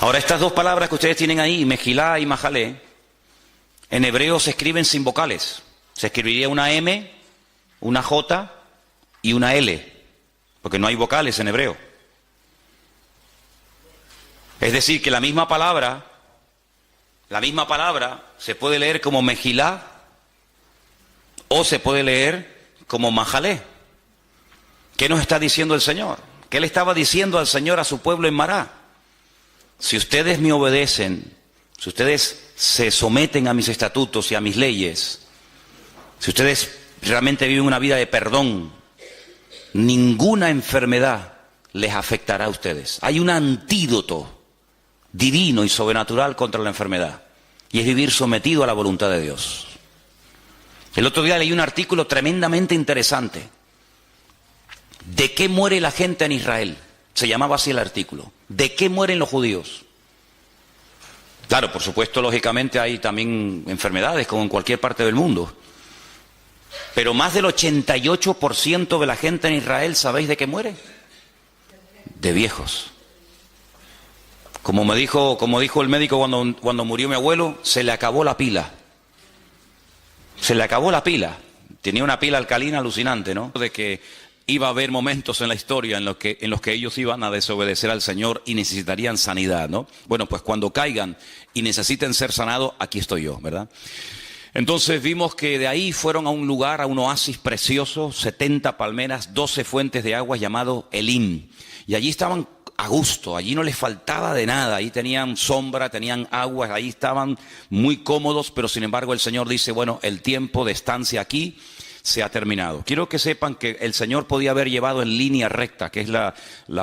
Ahora, estas dos palabras que ustedes tienen ahí, mejilá y majalé, en hebreo se escriben sin vocales. Se escribiría una M, una J y una L, porque no hay vocales en hebreo. Es decir, que la misma palabra se puede leer como mejilá o se puede leer como majalé. ¿Qué nos está diciendo el Señor? ¿Qué le estaba diciendo al Señor a su pueblo en Mará? Si ustedes me obedecen, si ustedes se someten a mis estatutos y a mis leyes, si ustedes realmente viven una vida de perdón, ninguna enfermedad les afectará a ustedes. Hay un antídoto divino y sobrenatural contra la enfermedad, y es vivir sometido a la voluntad de Dios. El otro día leí un artículo tremendamente interesante. ¿De qué muere la gente en Israel? Se llamaba así el artículo. ¿De qué mueren los judíos? Claro, por supuesto, lógicamente hay también enfermedades como en cualquier parte del mundo. Pero más del 88% de la gente en Israel, ¿sabéis de qué muere? De viejos. Como dijo el médico cuando murió mi abuelo, se le acabó la pila. Se le acabó la pila. Tenía una pila alcalina alucinante, ¿no? De que iba a haber momentos en la historia en los que ellos iban a desobedecer al Señor y necesitarían sanidad, ¿no? Bueno, pues cuando caigan y necesiten ser sanados, aquí estoy yo, ¿verdad? Entonces vimos que de ahí fueron a un lugar, a un oasis precioso, 70 palmeras, 12 fuentes de agua llamado Elim. Y allí estaban a gusto, allí no les faltaba de nada, ahí tenían sombra, tenían agua, ahí estaban muy cómodos, pero sin embargo el Señor dice, bueno, el tiempo de estancia aquí se ha terminado. Quiero que sepan que el Señor podía haber llevado en línea recta, que es la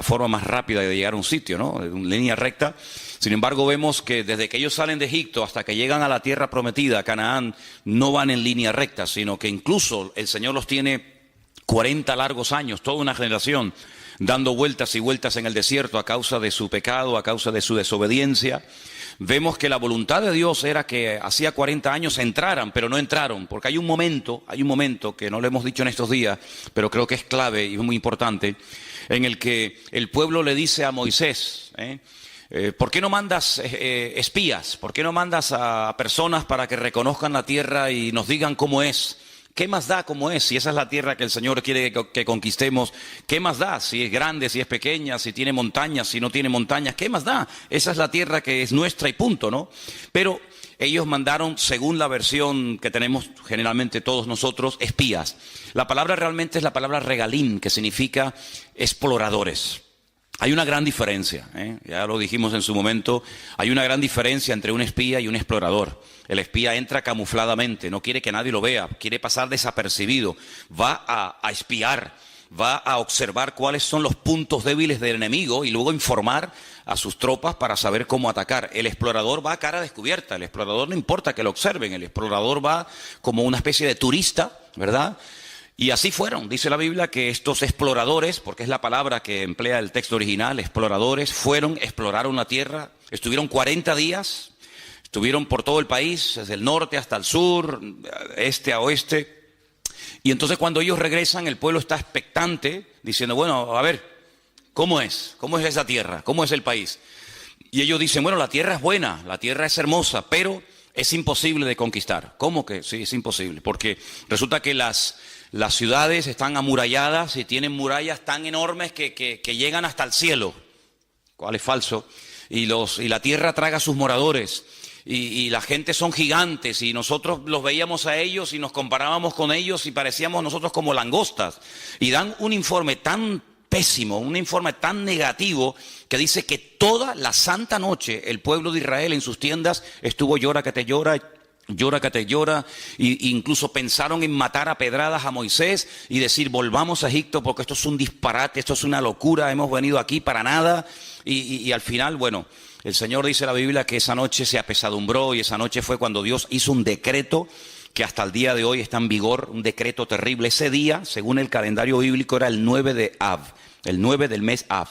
forma más rápida de llegar a un sitio, ¿no? En línea recta. Sin embargo, vemos que desde que ellos salen de Egipto hasta que llegan a la tierra prometida, a Canaán, no van en línea recta, sino que incluso el Señor los tiene 40 largos años, toda una generación, dando vueltas y vueltas en el desierto a causa de su pecado, a causa de su desobediencia. Vemos que la voluntad de Dios era que hacía 40 años entraran, pero no entraron, porque hay un momento que no lo hemos dicho en estos días, pero creo que es clave y muy importante, en el que el pueblo le dice a Moisés, ¿por qué no mandas espías? ¿Por qué no mandas a personas para que reconozcan la tierra y nos digan cómo es? ¿Qué más da cómo es? Si esa es la tierra que el Señor quiere que conquistemos, ¿qué más da? Si es grande, si es pequeña, si tiene montañas, si no tiene montañas, ¿qué más da? Esa es la tierra que es nuestra y punto, ¿no? Pero ellos mandaron, según la versión que tenemos generalmente todos nosotros, espías. La palabra realmente es la palabra regalim, que significa exploradores. Hay una gran diferencia, ya lo dijimos en su momento, hay una gran diferencia entre un espía y un explorador. El espía entra camufladamente, no quiere que nadie lo vea, quiere pasar desapercibido, va a espiar, va a observar cuáles son los puntos débiles del enemigo y luego informar a sus tropas para saber cómo atacar. El explorador va a cara descubierta, el explorador no importa que lo observen, el explorador va como una especie de turista, ¿verdad? Y así fueron, dice la Biblia, que estos exploradores, porque es la palabra que emplea el texto original, exploradores, exploraron la tierra, estuvieron 40 días, estuvieron por todo el país, desde el norte hasta el sur, este a oeste, y entonces cuando ellos regresan, el pueblo está expectante, diciendo, bueno, a ver, ¿cómo es esa tierra? ¿Cómo es el país? Y ellos dicen, bueno, la tierra es buena, la tierra es hermosa, pero es imposible de conquistar. ¿Cómo que? Sí, es imposible, porque resulta que las ciudades están amuralladas y tienen murallas tan enormes que llegan hasta el cielo, cual es falso, y la tierra traga a sus moradores, y la gente son gigantes, y nosotros los veíamos a ellos y nos comparábamos con ellos y parecíamos nosotros como langostas, y dan un informe tan pésimo, un informe tan negativo que dice que toda la santa noche el pueblo de Israel en sus tiendas estuvo llora que te llora, llora que te llora, e incluso pensaron en matar a pedradas a Moisés y decir volvamos a Egipto porque esto es un disparate, esto es una locura, hemos venido aquí para nada, y al final, bueno, el Señor dice en la Biblia que esa noche se apesadumbró y esa noche fue cuando Dios hizo un decreto que hasta el día de hoy está en vigor, un decreto terrible. Ese día, según el calendario bíblico, era el 9 de Av, el 9 del mes Av,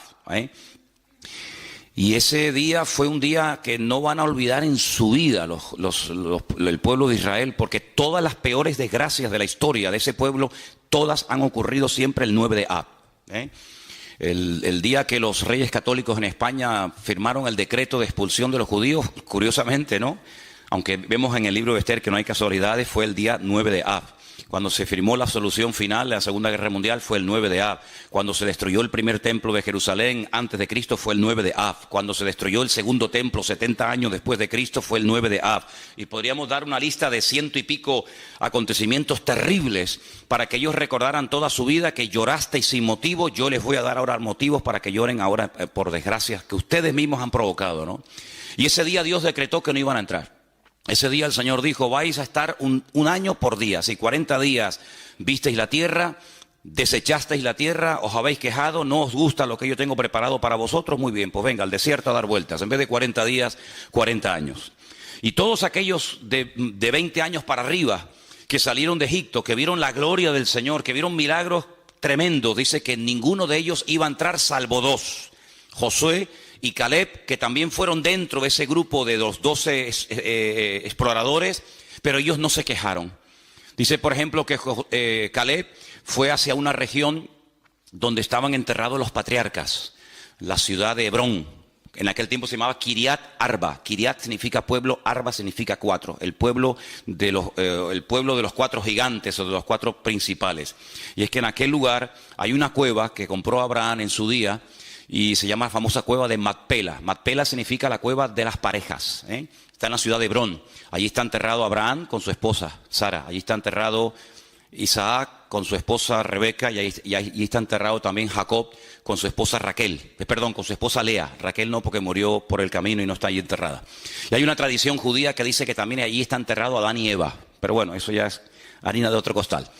Y ese día fue un día que no van a olvidar en su vida el pueblo de Israel, porque todas las peores desgracias de la historia de ese pueblo, todas han ocurrido siempre el 9 de Av. El día que los reyes católicos en España firmaron el decreto de expulsión de los judíos, curiosamente, ¿no? Aunque vemos en el libro de Esther que no hay casualidades, fue el día 9 de Av. Cuando se firmó la solución final de la Segunda Guerra Mundial fue el 9 de Av. Cuando se destruyó el primer templo de Jerusalén antes de Cristo fue el 9 de Av. Cuando se destruyó el segundo templo 70 años después de Cristo fue el 9 de Av. Y podríamos dar una lista de 100 y pico acontecimientos terribles para que ellos recordaran toda su vida que llorasteis sin motivo. Yo les voy a dar ahora motivos para que lloren ahora por desgracias que ustedes mismos han provocado, ¿no? Y ese día Dios decretó que no iban a entrar. Ese día el Señor dijo, vais a estar un año por día. Si 40 días visteis la tierra, desechasteis la tierra, os habéis quejado, no os gusta lo que yo tengo preparado para vosotros, muy bien, pues venga al desierto a dar vueltas. En vez de 40 días, 40 años. Y todos aquellos de 20 años para arriba que salieron de Egipto, que vieron la gloria del Señor, que vieron milagros tremendos, dice que ninguno de ellos iba a entrar salvo dos. Josué y Caleb, que también fueron dentro de ese grupo de los 12 exploradores, pero ellos no se quejaron. Dice, por ejemplo, que Caleb fue hacia una región donde estaban enterrados los patriarcas, la ciudad de Hebrón. En aquel tiempo se llamaba Kiriat Arba. Kiriat significa pueblo, Arba significa cuatro. El pueblo de los cuatro gigantes o de los cuatro principales. Y es que en aquel lugar hay una cueva que compró Abraham en su día, y se llama la famosa cueva de Macpela. Macpela significa la cueva de las parejas. Está en la ciudad de Hebrón. Allí está enterrado Abraham con su esposa Sara. Allí está enterrado Isaac con su esposa Rebeca. Y allí está enterrado también Jacob con su esposa con su esposa Lea. Raquel no, porque murió por el camino y no está allí enterrada. Y hay una tradición judía que dice que también allí está enterrado Adán y Eva. Pero bueno, eso ya es harina de otro costal.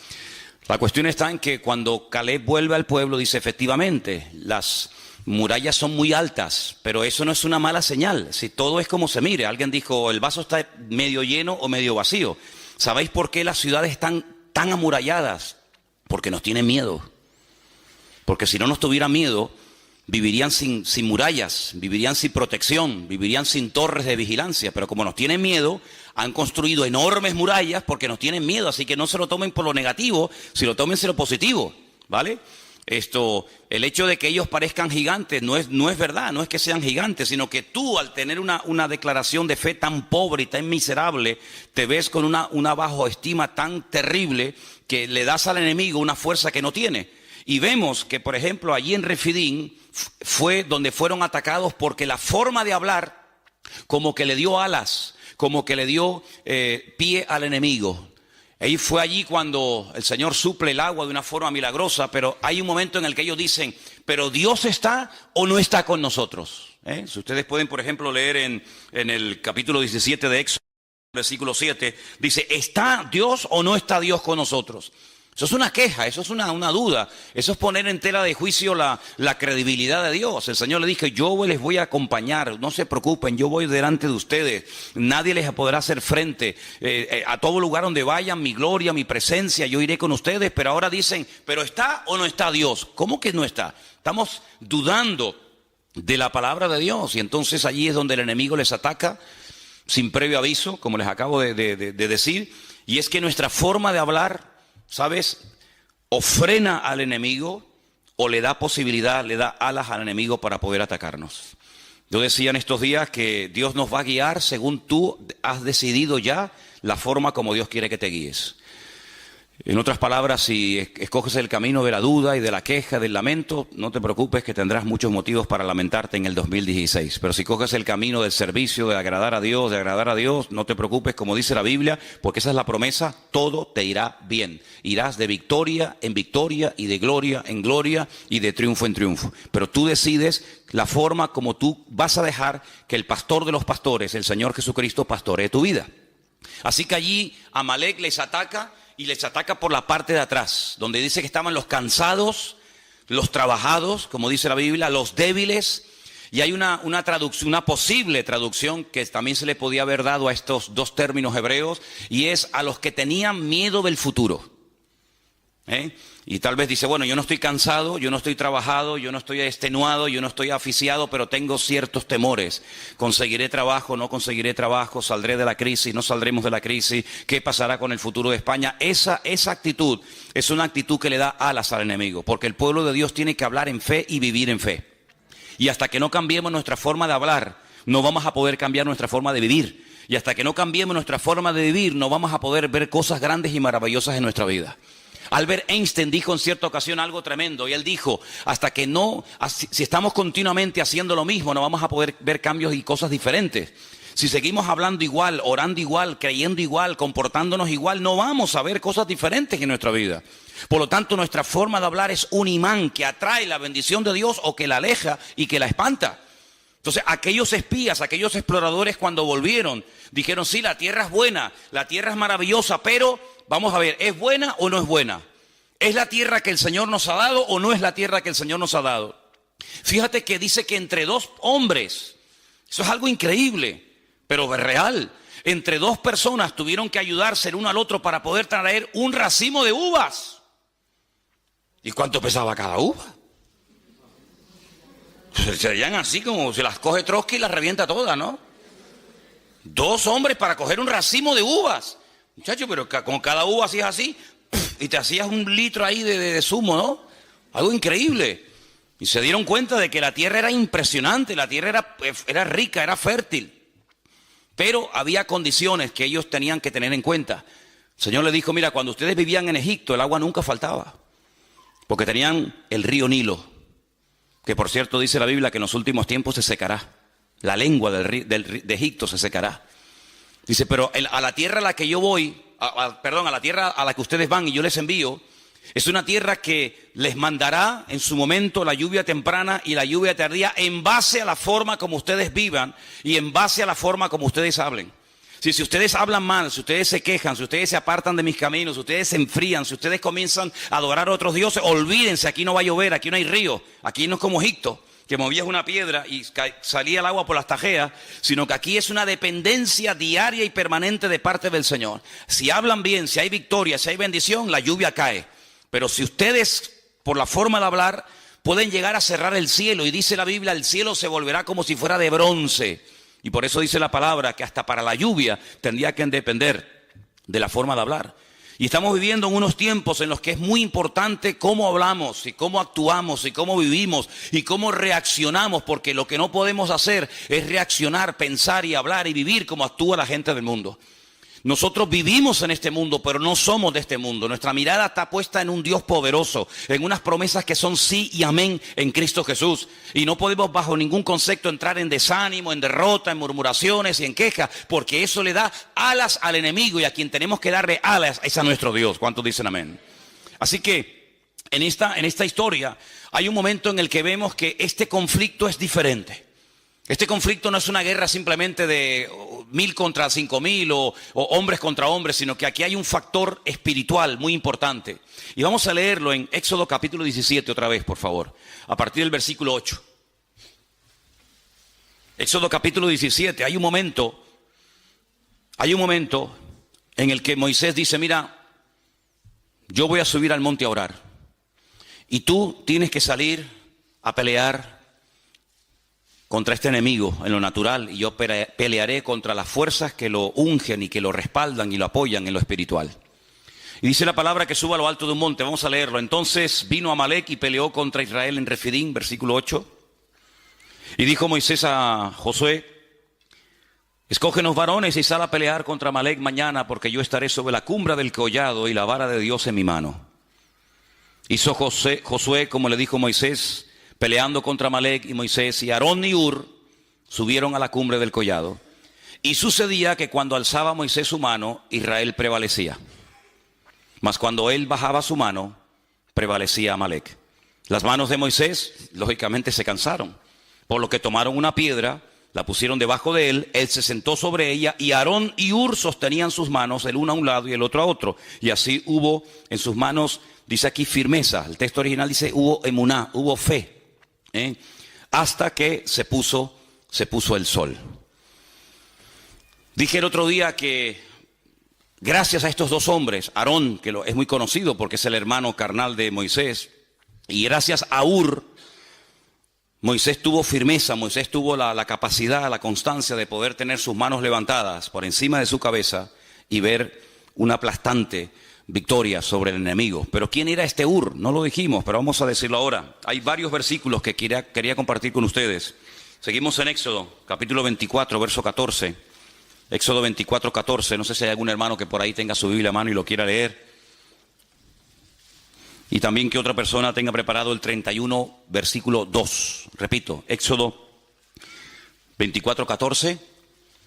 La cuestión está en que cuando Caleb vuelve al pueblo, dice efectivamente, las murallas son muy altas, pero eso no es una mala señal. Si todo es como se mire, alguien dijo, el vaso está medio lleno o medio vacío. ¿Sabéis por qué las ciudades están tan amuralladas? Porque nos tienen miedo. Porque si no nos tuviera miedo, vivirían sin murallas, vivirían sin protección, vivirían sin torres de vigilancia. Pero como nos tienen miedo, han construido enormes murallas porque nos tienen miedo. Así que no se lo tomen por lo negativo, sino tómense lo positivo, ¿vale? El hecho de que ellos parezcan gigantes no es verdad, no es que sean gigantes, sino que tú al tener una declaración de fe tan pobre y tan miserable, te ves con una bajoestima tan terrible que le das al enemigo una fuerza que no tiene. Y vemos que, por ejemplo, allí en Refidín fue donde fueron atacados porque la forma de hablar como que le dio alas, como que le dio pie al enemigo. Ahí fue allí cuando el Señor suple el agua de una forma milagrosa, pero hay un momento en el que ellos dicen, ¿pero Dios está o no está con nosotros? Si ustedes pueden, por ejemplo, leer en el capítulo 17 de Éxodo, versículo 7, dice, ¿está Dios o no está Dios con nosotros? Eso es una queja, eso es una duda, eso es poner en tela de juicio la credibilidad de Dios. El Señor le dijo, yo les voy a acompañar, no se preocupen, yo voy delante de ustedes, nadie les podrá hacer frente, a todo lugar donde vayan, mi gloria, mi presencia, yo iré con ustedes. Pero ahora dicen, ¿pero está o no está Dios? ¿Cómo que no está? Estamos dudando de la palabra de Dios, y entonces allí es donde el enemigo les ataca sin previo aviso, como les acabo de decir, y es que nuestra forma de hablar, ¿sabes? O frena al enemigo o le da posibilidad, le da alas al enemigo para poder atacarnos. Yo decía en estos días que Dios nos va a guiar según tú has decidido ya la forma como Dios quiere que te guíes. En otras palabras, si escoges el camino de la duda y de la queja, del lamento, no te preocupes que tendrás muchos motivos para lamentarte en el 2016. Pero si coges el camino del servicio, de agradar a Dios, no te preocupes, como dice la Biblia, porque esa es la promesa, todo te irá bien. Irás de victoria en victoria y de gloria en gloria y de triunfo en triunfo. Pero tú decides la forma como tú vas a dejar que el pastor de los pastores, el Señor Jesucristo, pastoree tu vida. Así que allí Amalek les ataca. Y les ataca por la parte de atrás, donde dice que estaban los cansados, los trabajados, como dice la Biblia, los débiles. Y hay una traducción, una posible traducción que también se le podía haber dado a estos dos términos hebreos, y es a los que tenían miedo del futuro. Y tal vez dice, bueno, yo no estoy cansado, yo no estoy trabajado, yo no estoy extenuado, yo no estoy asfixiado, pero tengo ciertos temores. ¿Conseguiré trabajo? ¿No conseguiré trabajo? ¿Saldré de la crisis? ¿No saldremos de la crisis? ¿Qué pasará con el futuro de España? Esa actitud es una actitud que le da alas al enemigo, porque el pueblo de Dios tiene que hablar en fe y vivir en fe. Y hasta que no cambiemos nuestra forma de hablar, no vamos a poder cambiar nuestra forma de vivir. Y hasta que no cambiemos nuestra forma de vivir, no vamos a poder ver cosas grandes y maravillosas en nuestra vida. Albert Einstein dijo en cierta ocasión algo tremendo, y él dijo, si estamos continuamente haciendo lo mismo, no vamos a poder ver cambios y cosas diferentes. Si seguimos hablando igual, orando igual, creyendo igual, comportándonos igual, no vamos a ver cosas diferentes en nuestra vida. Por lo tanto, nuestra forma de hablar es un imán que atrae la bendición de Dios o que la aleja y que la espanta. Entonces, aquellos espías, aquellos exploradores, cuando volvieron, dijeron, sí, la tierra es buena, la tierra es maravillosa, pero vamos a ver, ¿es buena o no es buena? ¿Es la tierra que el Señor nos ha dado o no es la tierra que el Señor nos ha dado? Fíjate que dice que entre dos hombres, eso es algo increíble, pero es real. Entre dos personas tuvieron que ayudarse el uno al otro para poder traer un racimo de uvas. ¿Y cuánto pesaba cada uva? Pues serían así como se las coge Trotsky y las revienta todas, ¿no? Dos hombres para coger un racimo de uvas. Muchachos, pero con cada uva hacías así, y te hacías un litro ahí de zumo, ¿no? Algo increíble. Y se dieron cuenta de que la tierra era impresionante, la tierra era rica, era fértil. Pero había condiciones que ellos tenían que tener en cuenta. El Señor les dijo, mira, cuando ustedes vivían en Egipto, el agua nunca faltaba. Porque tenían el río Nilo, que por cierto dice la Biblia que en los últimos tiempos se secará. La lengua de Egipto se secará. Dice, pero a la tierra a la que yo voy, a la tierra a la que ustedes van y yo les envío, es una tierra que les mandará en su momento la lluvia temprana y la lluvia tardía en base a la forma como ustedes vivan y en base a la forma como ustedes hablen. Si ustedes hablan mal, si ustedes se quejan, si ustedes se apartan de mis caminos, si ustedes se enfrían, si ustedes comienzan a adorar a otros dioses, olvídense, aquí no va a llover, aquí no hay río, aquí no es como Egipto, que movías una piedra y salía el agua por las tajeas, sino que aquí es una dependencia diaria y permanente de parte del Señor. Si hablan bien, si hay victoria, si hay bendición, la lluvia cae. Pero si ustedes, por la forma de hablar, pueden llegar a cerrar el cielo, y dice la Biblia, el cielo se volverá como si fuera de bronce. Y por eso dice la palabra que hasta para la lluvia tendría que depender de la forma de hablar. Y estamos viviendo en unos tiempos en los que es muy importante cómo hablamos y cómo actuamos y cómo vivimos y cómo reaccionamos, porque lo que no podemos hacer es reaccionar, pensar y hablar y vivir como actúa la gente del mundo. Nosotros vivimos en este mundo, pero no somos de este mundo. Nuestra mirada está puesta en un Dios poderoso, en unas promesas que son sí y amén en Cristo Jesús. Y no podemos bajo ningún concepto entrar en desánimo, en derrota, en murmuraciones y en quejas, porque eso le da alas al enemigo, y a quien tenemos que darle alas es a nuestro Dios. ¿Cuántos dicen amén? Así que en esta historia hay un momento en el que vemos que este conflicto es diferente. Este conflicto no es una guerra simplemente de 1000 contra 5000 o hombres contra hombres, sino que aquí hay un factor espiritual muy importante. Y vamos a leerlo en Éxodo capítulo 17 otra vez, por favor, a partir del versículo 8. Éxodo capítulo 17, hay un momento en el que Moisés dice, mira, yo voy a subir al monte a orar, y tú tienes que salir a pelear contra este enemigo en lo natural, y yo pelearé contra las fuerzas que lo ungen y que lo respaldan y lo apoyan en lo espiritual. Y dice la palabra que suba a lo alto de un monte. Vamos a leerlo. Entonces vino Amalek y peleó contra Israel en Refidim, versículo 8. Y dijo Moisés a Josué, escógenos varones y sal a pelear contra Amalec mañana, porque yo estaré sobre la cumbre del collado y la vara de Dios en mi mano. Hizo Josué como le dijo Moisés, peleando contra Amalec, y Moisés y Aarón y Hur subieron a la cumbre del collado. Y sucedía que cuando alzaba Moisés su mano, Israel prevalecía. Mas cuando él bajaba su mano, prevalecía Amalec. Las manos de Moisés, lógicamente, se cansaron, por lo que tomaron una piedra, la pusieron debajo de él, él se sentó sobre ella, y Aarón y Hur sostenían sus manos, el uno a un lado y el otro a otro. Y así hubo en sus manos, dice aquí, firmeza. El texto original dice, hubo emuná, hubo fe, hasta que se puso el sol. Dije el otro día que gracias a estos dos hombres, Aarón, que es muy conocido porque es el hermano carnal de Moisés, y gracias a Hur, Moisés tuvo firmeza, Moisés tuvo la capacidad, la constancia de poder tener sus manos levantadas por encima de su cabeza y ver una aplastante victoria sobre el enemigo. Pero ¿quién era este Hur? No lo dijimos, pero vamos a decirlo ahora. Hay varios versículos que quería compartir con ustedes. Seguimos en Éxodo, capítulo 24, verso 14. Éxodo 24, 14. No sé si hay algún hermano que por ahí tenga su Biblia a mano y lo quiera leer. Y también que otra persona tenga preparado el 31, versículo 2. Repito, Éxodo 24, 14.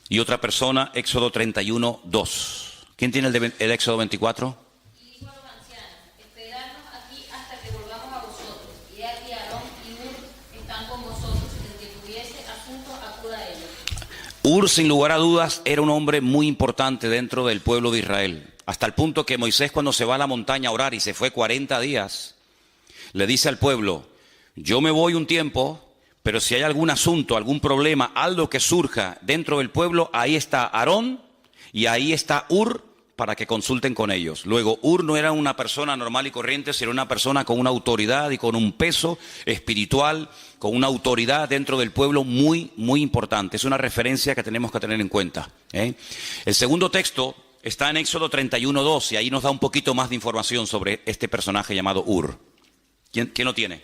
Y otra persona, Éxodo 31, 2. ¿Quién tiene el Éxodo 24? Y dijo a los ancianos, esperadnos aquí hasta que volvamos a vosotros. Y aquí Aarón y Hur están con vosotros. El que tuviese asunto, acuda a ellos. Hur, sin lugar a dudas, era un hombre muy importante dentro del pueblo de Israel. Hasta el punto que Moisés, cuando se va a la montaña a orar y se fue 40 días, le dice al pueblo, yo me voy un tiempo, pero si hay algún asunto, algún problema, algo que surja dentro del pueblo, ahí está Aarón y ahí está Hur para que consulten con ellos. Luego, Hur no era una persona normal y corriente, sino una persona con una autoridad y con un peso espiritual, con una autoridad dentro del pueblo muy, muy importante. Es una referencia que tenemos que tener en cuenta. El segundo texto está en Éxodo 31, 2, y ahí nos da un poquito más de información sobre este personaje llamado Hur. ¿Quién lo tiene?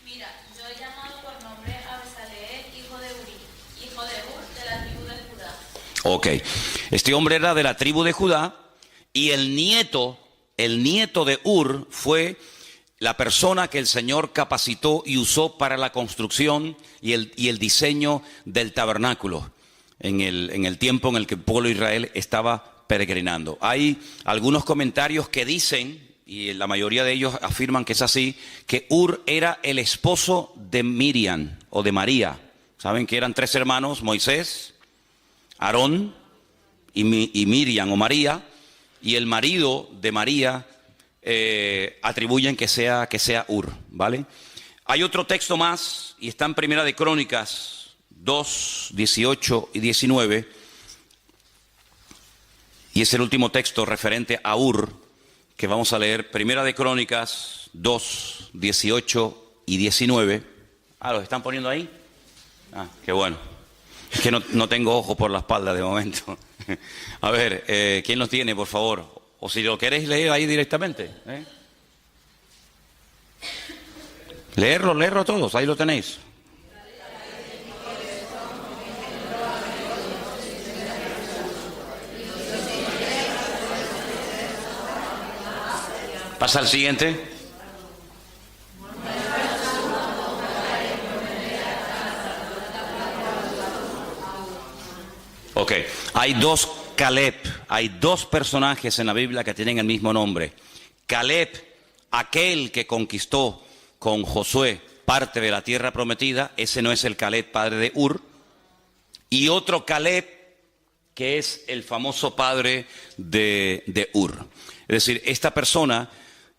Mira, yo he llamado por nombre a Besaleel, hijo de Uri, hijo de Hur, de la tribu de Judá. Ok, este hombre era de la tribu de Judá, y el nieto de Hur fue la persona que el Señor capacitó y usó para la construcción y el diseño del tabernáculo en el tiempo en el que el pueblo de Israel estaba peregrinando. Hay algunos comentarios que dicen, y la mayoría de ellos afirman que es así, que Hur era el esposo de Miriam o de María. Saben que eran tres hermanos, Moisés, Aarón y Miriam o María, y el marido de María atribuyen que sea Hur, ¿vale? Hay otro texto más, y está en Primera de Crónicas 2, 18 y 19, y es el último texto referente a Hur que vamos a leer. Primera de Crónicas 2, 18 y 19. ¿Los están poniendo ahí? Qué bueno. Es que no tengo ojo por la espalda de momento. A ver, ¿quién los tiene, por favor? O si lo queréis leer ahí directamente. Leerlo todos, ahí lo tenéis. Pasa al siguiente. Ok, hay dos Caleb, hay dos personajes en la Biblia que tienen el mismo nombre. Caleb, aquel que conquistó con Josué parte de la tierra prometida, ese no es el Caleb padre de Hur. Y otro Caleb que es el famoso padre de Hur. Es decir, esta persona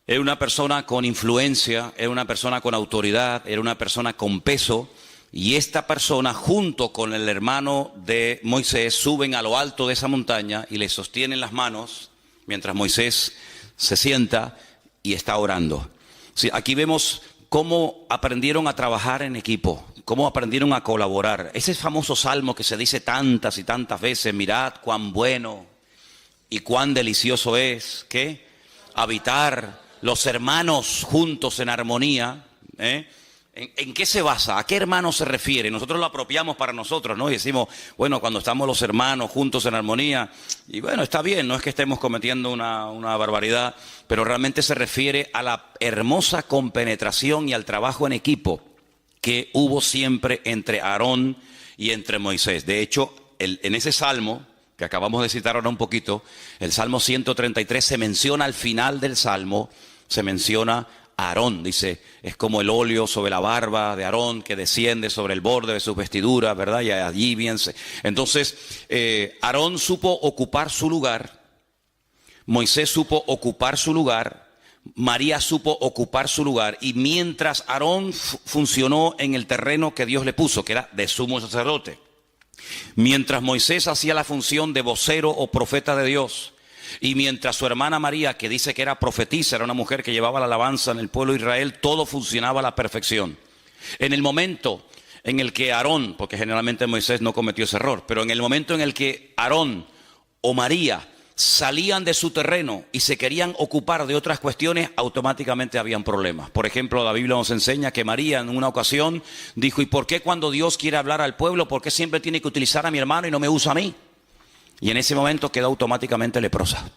era una persona con influencia, era una persona con autoridad, era una persona con peso, y esta persona junto con el hermano de Moisés suben a lo alto de esa montaña y le sostienen las manos mientras Moisés se sienta y está orando. Sí, aquí vemos cómo aprendieron a trabajar en equipo, cómo aprendieron a colaborar. Ese famoso salmo que se dice tantas y tantas veces, mirad cuán bueno y cuán delicioso es, ¿qué? Habitar los hermanos juntos en armonía, ¿En qué se basa? ¿A qué hermano se refiere? Nosotros lo apropiamos para nosotros, ¿no? Y decimos, bueno, cuando estamos los hermanos juntos en armonía, y bueno, está bien, no es que estemos cometiendo una barbaridad, pero realmente se refiere a la hermosa compenetración y al trabajo en equipo que hubo siempre entre Aarón y entre Moisés. De hecho, en ese salmo que acabamos de citar ahora un poquito, el Salmo 133, se menciona al final del Salmo, se menciona Aarón, dice, es como el óleo sobre la barba de Aarón que desciende sobre el borde de sus vestiduras, ¿verdad? Y allí bien entonces, Aarón supo ocupar su lugar, Moisés supo ocupar su lugar, María supo ocupar su lugar, y mientras Aarón funcionó en el terreno que Dios le puso, que era de sumo sacerdote, mientras Moisés hacía la función de vocero o profeta de Dios, y mientras su hermana María, que dice que era profetisa, era una mujer que llevaba la alabanza en el pueblo de Israel, todo funcionaba a la perfección. En el momento en el que Aarón, porque generalmente Moisés no cometió ese error, pero en el momento en el que Aarón o María salían de su terreno y se querían ocupar de otras cuestiones, automáticamente habían problemas. Por ejemplo, la Biblia nos enseña que María en una ocasión dijo, ¿y por qué cuando Dios quiere hablar al pueblo, por qué siempre tiene que utilizar a mi hermano y no me usa a mí? Y en ese momento quedó automáticamente leprosa.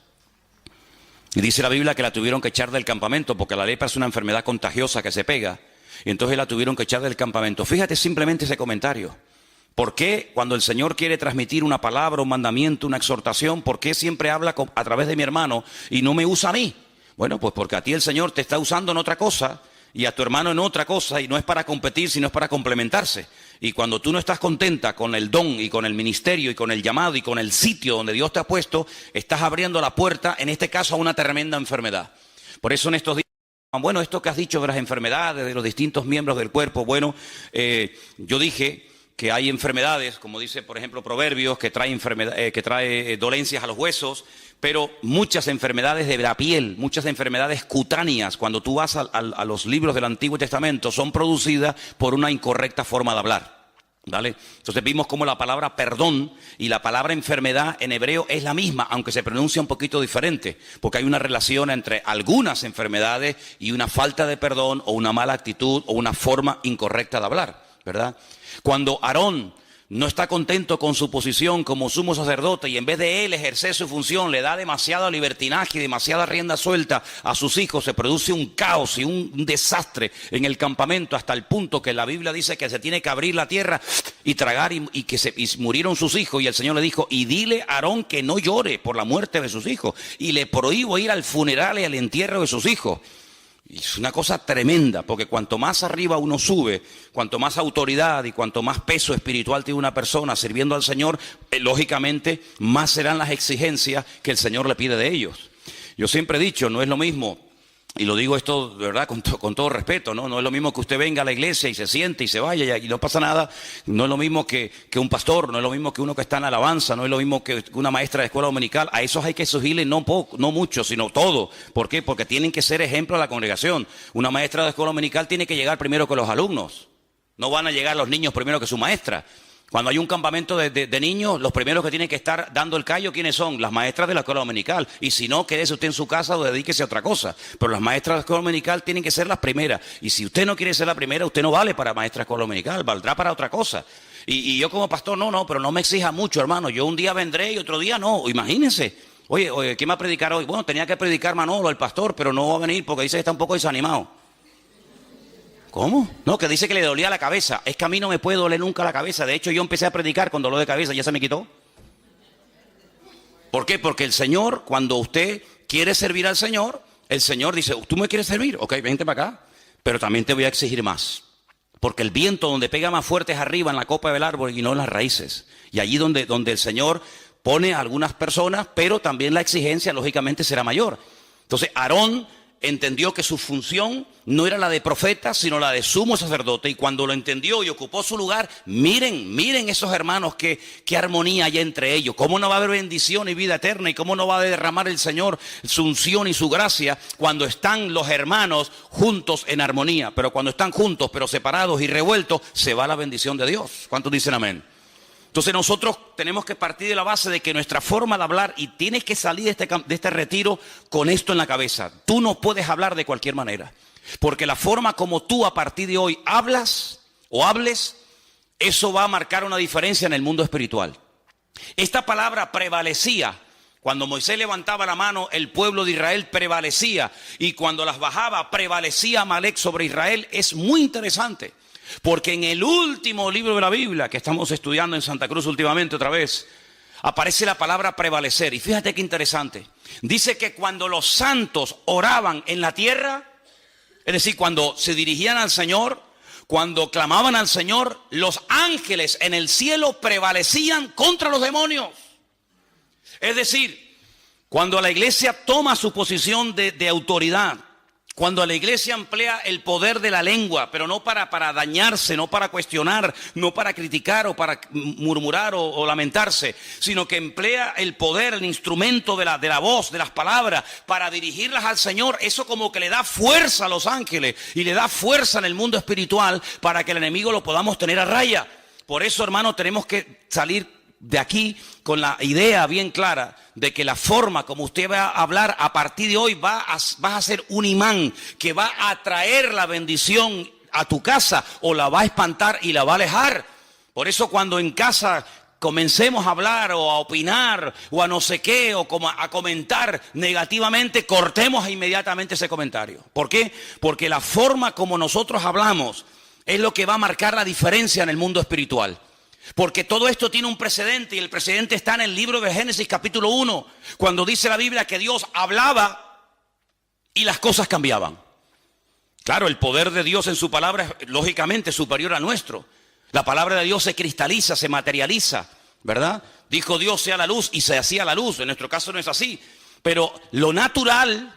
Y dice la Biblia que la tuvieron que echar del campamento, porque la lepra es una enfermedad contagiosa que se pega. Y entonces la tuvieron que echar del campamento. Fíjate simplemente ese comentario. ¿Por qué cuando el Señor quiere transmitir una palabra, un mandamiento, una exhortación, por qué siempre habla a través de mi hermano y no me usa a mí? Bueno, pues porque a ti el Señor te está usando en otra cosa y a tu hermano en otra cosa, y no es para competir, sino es para complementarse. Y cuando tú no estás contenta con el don y con el ministerio y con el llamado y con el sitio donde Dios te ha puesto, estás abriendo la puerta, en este caso, a una tremenda enfermedad. Por eso en estos días, bueno, esto que has dicho de las enfermedades, de los distintos miembros del cuerpo, bueno, yo dije que hay enfermedades, como dice por ejemplo Proverbios, que trae dolencias a los huesos, pero muchas enfermedades de la piel, muchas enfermedades cutáneas, cuando tú vas a los libros del Antiguo Testamento, son producidas por una incorrecta forma de hablar, ¿vale? Entonces vimos cómo la palabra perdón y la palabra enfermedad en hebreo es la misma, aunque se pronuncia un poquito diferente, porque hay una relación entre algunas enfermedades y una falta de perdón o una mala actitud o una forma incorrecta de hablar, ¿verdad? Cuando Aarón no está contento con su posición como sumo sacerdote y en vez de él ejercer su función le da demasiado libertinaje y demasiada rienda suelta a sus hijos, se produce un caos y un desastre en el campamento, hasta el punto que la Biblia dice que se tiene que abrir la tierra y tragar y murieron sus hijos, y el Señor le dijo, y dile a Aarón que no llore por la muerte de sus hijos, y le prohíbo ir al funeral y al entierro de sus hijos. Y es una cosa tremenda, porque cuanto más arriba uno sube, cuanto más autoridad y cuanto más peso espiritual tiene una persona sirviendo al Señor, lógicamente más serán las exigencias que el Señor le pide de ellos. Yo siempre he dicho, no es lo mismo, y lo digo esto de verdad con todo respeto, ¿no? No es lo mismo que usted venga a la iglesia y se siente y se vaya y no pasa nada. No es lo mismo que un pastor, no es lo mismo que uno que está en alabanza, no es lo mismo que una maestra de escuela dominical. A esos hay que exigirle no mucho, sino todo. ¿Por qué? Porque tienen que ser ejemplo a la congregación. Una maestra de escuela dominical tiene que llegar primero que los alumnos. No van a llegar los niños primero que su maestra. Cuando hay un campamento de niños, los primeros que tienen que estar dando el callo, ¿quiénes son? Las maestras de la escuela dominical. Y si no, quédese usted en su casa o dedíquese a otra cosa. Pero las maestras de la escuela dominical tienen que ser las primeras. Y si usted no quiere ser la primera, usted no vale para maestra de escuela dominical, valdrá para otra cosa. Y yo como pastor, pero no me exija mucho, hermano. Yo un día vendré y otro día no. Imagínense. Oye, ¿quién va a predicar hoy? Bueno, tenía que predicar Manolo, el pastor, pero no va a venir porque dice que está un poco desanimado. ¿Cómo? No, que dice que le dolía la cabeza. Es que a mí no me puede doler nunca la cabeza. De hecho, yo empecé a predicar con dolor de cabeza y ya se me quitó. ¿Por qué? Porque el Señor, cuando usted quiere servir al Señor, el Señor dice, ¿tú me quieres servir? Ok, vente para acá. Pero también te voy a exigir más. Porque el viento donde pega más fuerte es arriba en la copa del árbol y no en las raíces. Y allí donde el Señor pone a algunas personas, pero también la exigencia lógicamente será mayor. Entonces, Aarón entendió que su función no era la de profeta, sino la de sumo sacerdote, y cuando lo entendió y ocupó su lugar, miren esos hermanos, qué armonía hay entre ellos, cómo no va a haber bendición y vida eterna, y cómo no va a derramar el Señor su unción y su gracia cuando están los hermanos juntos en armonía. Pero cuando están juntos pero separados y revueltos, se va la bendición de Dios. ¿Cuántos dicen amén? Entonces nosotros tenemos que partir de la base de que nuestra forma de hablar, y tienes que salir de este retiro con esto en la cabeza, tú no puedes hablar de cualquier manera. Porque la forma como tú a partir de hoy hablas o hables, eso va a marcar una diferencia en el mundo espiritual. Esta palabra prevalecía. Cuando Moisés levantaba la mano, el pueblo de Israel prevalecía. Y cuando las bajaba, prevalecía Amalek sobre Israel. Es muy interesante. Porque en el último libro de la Biblia, que estamos estudiando en Santa Cruz últimamente otra vez, aparece la palabra prevalecer. Y fíjate qué interesante. Dice que cuando los santos oraban en la tierra, es decir, cuando se dirigían al Señor, cuando clamaban al Señor, los ángeles en el cielo prevalecían contra los demonios. Es decir, cuando la iglesia toma su posición de autoridad, cuando la iglesia emplea el poder de la lengua, pero no para dañarse, no para cuestionar, no para criticar o para murmurar o lamentarse, sino que emplea el poder, el instrumento de la voz, de las palabras, para dirigirlas al Señor, eso como que le da fuerza a los ángeles y le da fuerza en el mundo espiritual para que el enemigo lo podamos tener a raya. Por eso, hermano, tenemos que salir de aquí con la idea bien clara de que la forma como usted va a hablar a partir de hoy vas a ser un imán que va a atraer la bendición a tu casa o la va a espantar y la va a alejar. Por eso cuando en casa comencemos a hablar o a opinar o a no sé qué o a comentar negativamente, cortemos inmediatamente ese comentario. ¿Por qué? Porque la forma como nosotros hablamos es lo que va a marcar la diferencia en el mundo espiritual. Porque todo esto tiene un precedente y el precedente está en el libro de Génesis capítulo 1, cuando dice la Biblia que Dios hablaba y las cosas cambiaban. Claro, el poder de Dios en su palabra es lógicamente superior al nuestro. La palabra de Dios se cristaliza, se materializa, ¿verdad? Dijo Dios sea la luz y se hacía la luz. En nuestro caso no es así. Pero lo natural,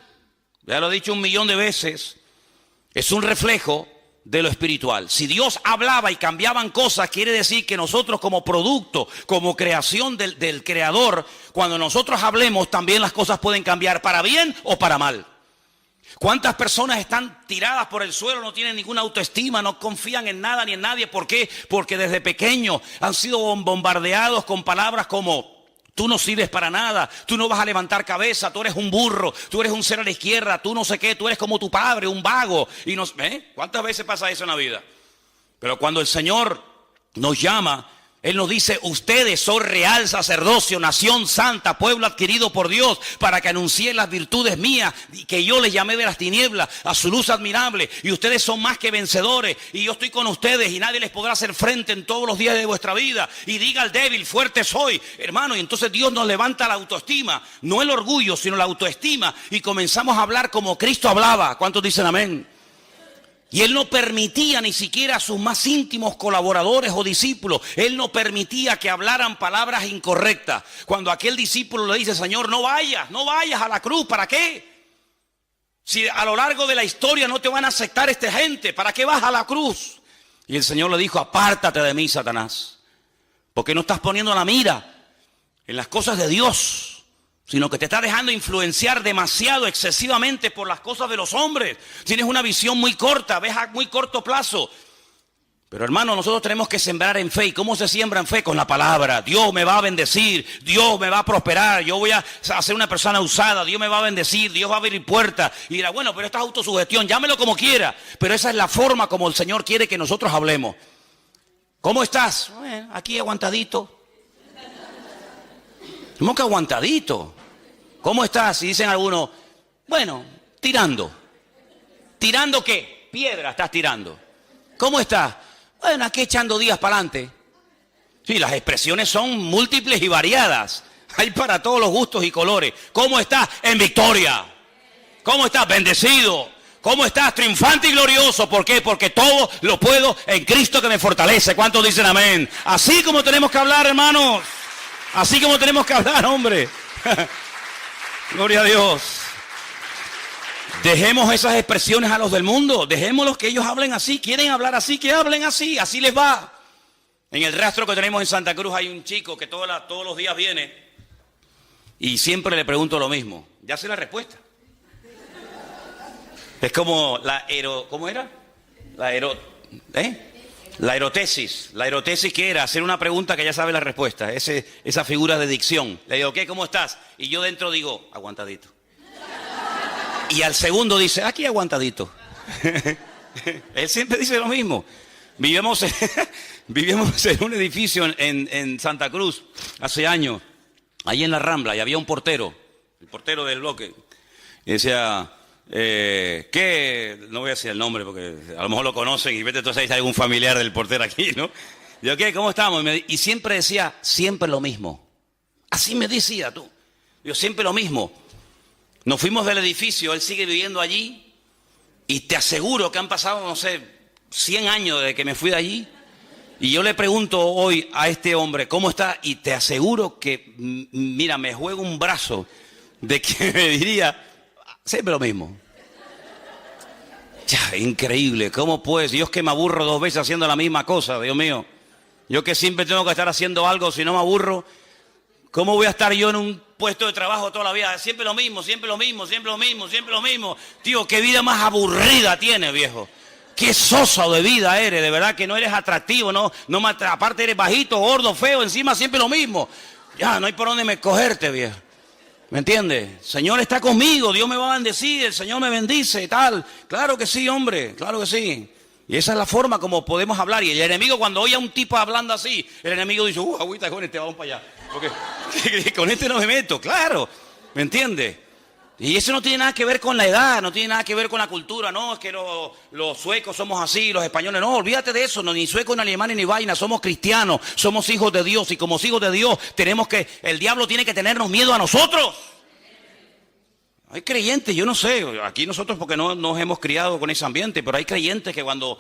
ya lo he dicho 1.000.000 de veces, es un reflejo de lo espiritual. Si Dios hablaba y cambiaban cosas, quiere decir que nosotros como producto, como creación del Creador, cuando nosotros hablemos también las cosas pueden cambiar para bien o para mal. ¿Cuántas personas están tiradas por el suelo, no tienen ninguna autoestima, no confían en nada ni en nadie? ¿Por qué? Porque desde pequeños han sido bombardeados con palabras como: tú no sirves para nada, tú no vas a levantar cabeza, tú eres un burro, tú eres un ser a la izquierda, tú no sé qué, tú eres como tu padre, un vago. Y ¿cuántas veces pasa eso en la vida? Pero cuando el Señor nos llama, Él nos dice: ustedes son real sacerdocio, nación santa, pueblo adquirido por Dios, para que anuncien las virtudes mías, que yo les llamé de las tinieblas a su luz admirable. Y ustedes son más que vencedores, y yo estoy con ustedes, y nadie les podrá hacer frente en todos los días de vuestra vida. Y diga al débil: fuerte soy, hermano. Y entonces Dios nos levanta la autoestima, no el orgullo, sino la autoestima, y comenzamos a hablar como Cristo hablaba. ¿Cuántos dicen amén? Y Él no permitía ni siquiera a sus más íntimos colaboradores o discípulos, Él no permitía que hablaran palabras incorrectas. Cuando aquel discípulo le dice: Señor, no vayas a la cruz, ¿para qué? Si a lo largo de la historia no te van a aceptar esta gente, ¿para qué vas a la cruz? Y el Señor le dijo: apártate de mí, Satanás, porque no estás poniendo la mira en las cosas de Dios, sino que te está dejando influenciar demasiado, excesivamente por las cosas de los hombres. Tienes una visión muy corta, ves a muy corto plazo. Pero hermano, nosotros tenemos que sembrar en fe. ¿Y cómo se siembra en fe? Con la palabra. Dios me va a bendecir, Dios me va a prosperar, yo voy a ser una persona usada, Dios me va a bendecir, Dios va a abrir puertas. Y dirá: bueno, pero esto es autosugestión, llámelo como quiera. Pero esa es la forma como el Señor quiere que nosotros hablemos. ¿Cómo estás? Bueno, aquí aguantadito. ¿Cómo que aguantadito? ¿Cómo estás? Y dicen algunos: bueno, tirando. ¿Tirando qué? Piedra estás tirando. ¿Cómo estás? Bueno, aquí echando días para adelante. Sí, las expresiones son múltiples y variadas. Hay para todos los gustos y colores. ¿Cómo estás? En victoria. ¿Cómo estás? Bendecido. ¿Cómo estás? Triunfante y glorioso. ¿Por qué? Porque todo lo puedo en Cristo que me fortalece. ¿Cuántos dicen amén? Así como tenemos que hablar, hermanos. Así como tenemos que hablar, hombre. Gloria a Dios. Dejemos esas expresiones a los del mundo. Dejémoslos que ellos hablen así. Quieren hablar así, que hablen así. Así les va. En el rastro que tenemos en Santa Cruz hay un chico que todos los días viene y siempre le pregunto lo mismo. Ya sé la respuesta. Es como ¿cómo era? La erotesis. La erotesis, ¿qué era? Hacer una pregunta que ya sabe la respuesta. Esa figura de dicción. Le digo: ¿qué? ¿Cómo estás? Y yo dentro digo: aguantadito. Y al segundo dice: aquí aguantadito. Él siempre dice lo mismo. Vivíamos en un edificio en Santa Cruz hace años, ahí en la Rambla, y había un portero, el portero del bloque, y decía, ¿qué? No voy a decir el nombre porque a lo mejor lo conocen y vete entonces hay algún familiar del portero aquí, ¿no? Yo, ¿qué? ¿Cómo estamos? Y siempre decía, siempre lo mismo. Así me decía tú. Yo, siempre lo mismo. Nos fuimos del edificio, él sigue viviendo allí y te aseguro que han pasado, no sé, 100 años desde que me fui de allí. Y yo le pregunto hoy a este hombre, ¿cómo está? Y te aseguro que, mira, me juego un brazo de que me diría, siempre lo mismo. Ya, increíble, ¿cómo puedes? Yo es que me aburro 2 veces haciendo la misma cosa, Dios mío. Yo que siempre tengo que estar haciendo algo, si no me aburro, ¿cómo voy a estar yo en un puesto de trabajo toda la vida? Siempre lo mismo, siempre lo mismo, siempre lo mismo, siempre lo mismo. Tío, qué vida más aburrida tienes, viejo. Qué soso de vida eres, de verdad que no eres atractivo, aparte eres bajito, gordo, feo, encima siempre lo mismo. Ya, no hay por dónde me cogerte, viejo. ¿Me entiendes? El Señor está conmigo, Dios me va a bendecir, el Señor me bendice y tal. Claro que sí, hombre, claro que sí. Y esa es la forma como podemos hablar. Y el enemigo, cuando oye a un tipo hablando así, el enemigo dice, agüita con este, vamos para allá. Porque con este no me meto, claro. ¿Me entiendes? Y eso no tiene nada que ver con la edad, no tiene nada que ver con la cultura, no, es que los suecos somos así, los españoles, no, olvídate de eso, no, ni suecos, ni alemanes, ni vaina, somos cristianos, somos hijos de Dios, y como hijos de Dios el diablo tiene que tenernos miedo a nosotros. Hay creyentes, yo no sé, aquí nosotros porque no nos hemos criado con ese ambiente, pero hay creyentes que cuando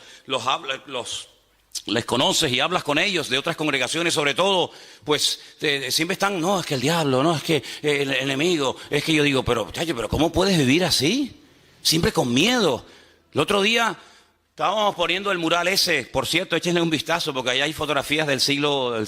les conoces y hablas con ellos de otras congregaciones sobre todo, pues siempre están, no, es que el diablo, no, es que el enemigo, es que yo digo, pero ¿cómo puedes vivir así? Siempre con miedo. El otro día estábamos poniendo el mural ese, por cierto, échenle un vistazo porque ahí hay fotografías del siglo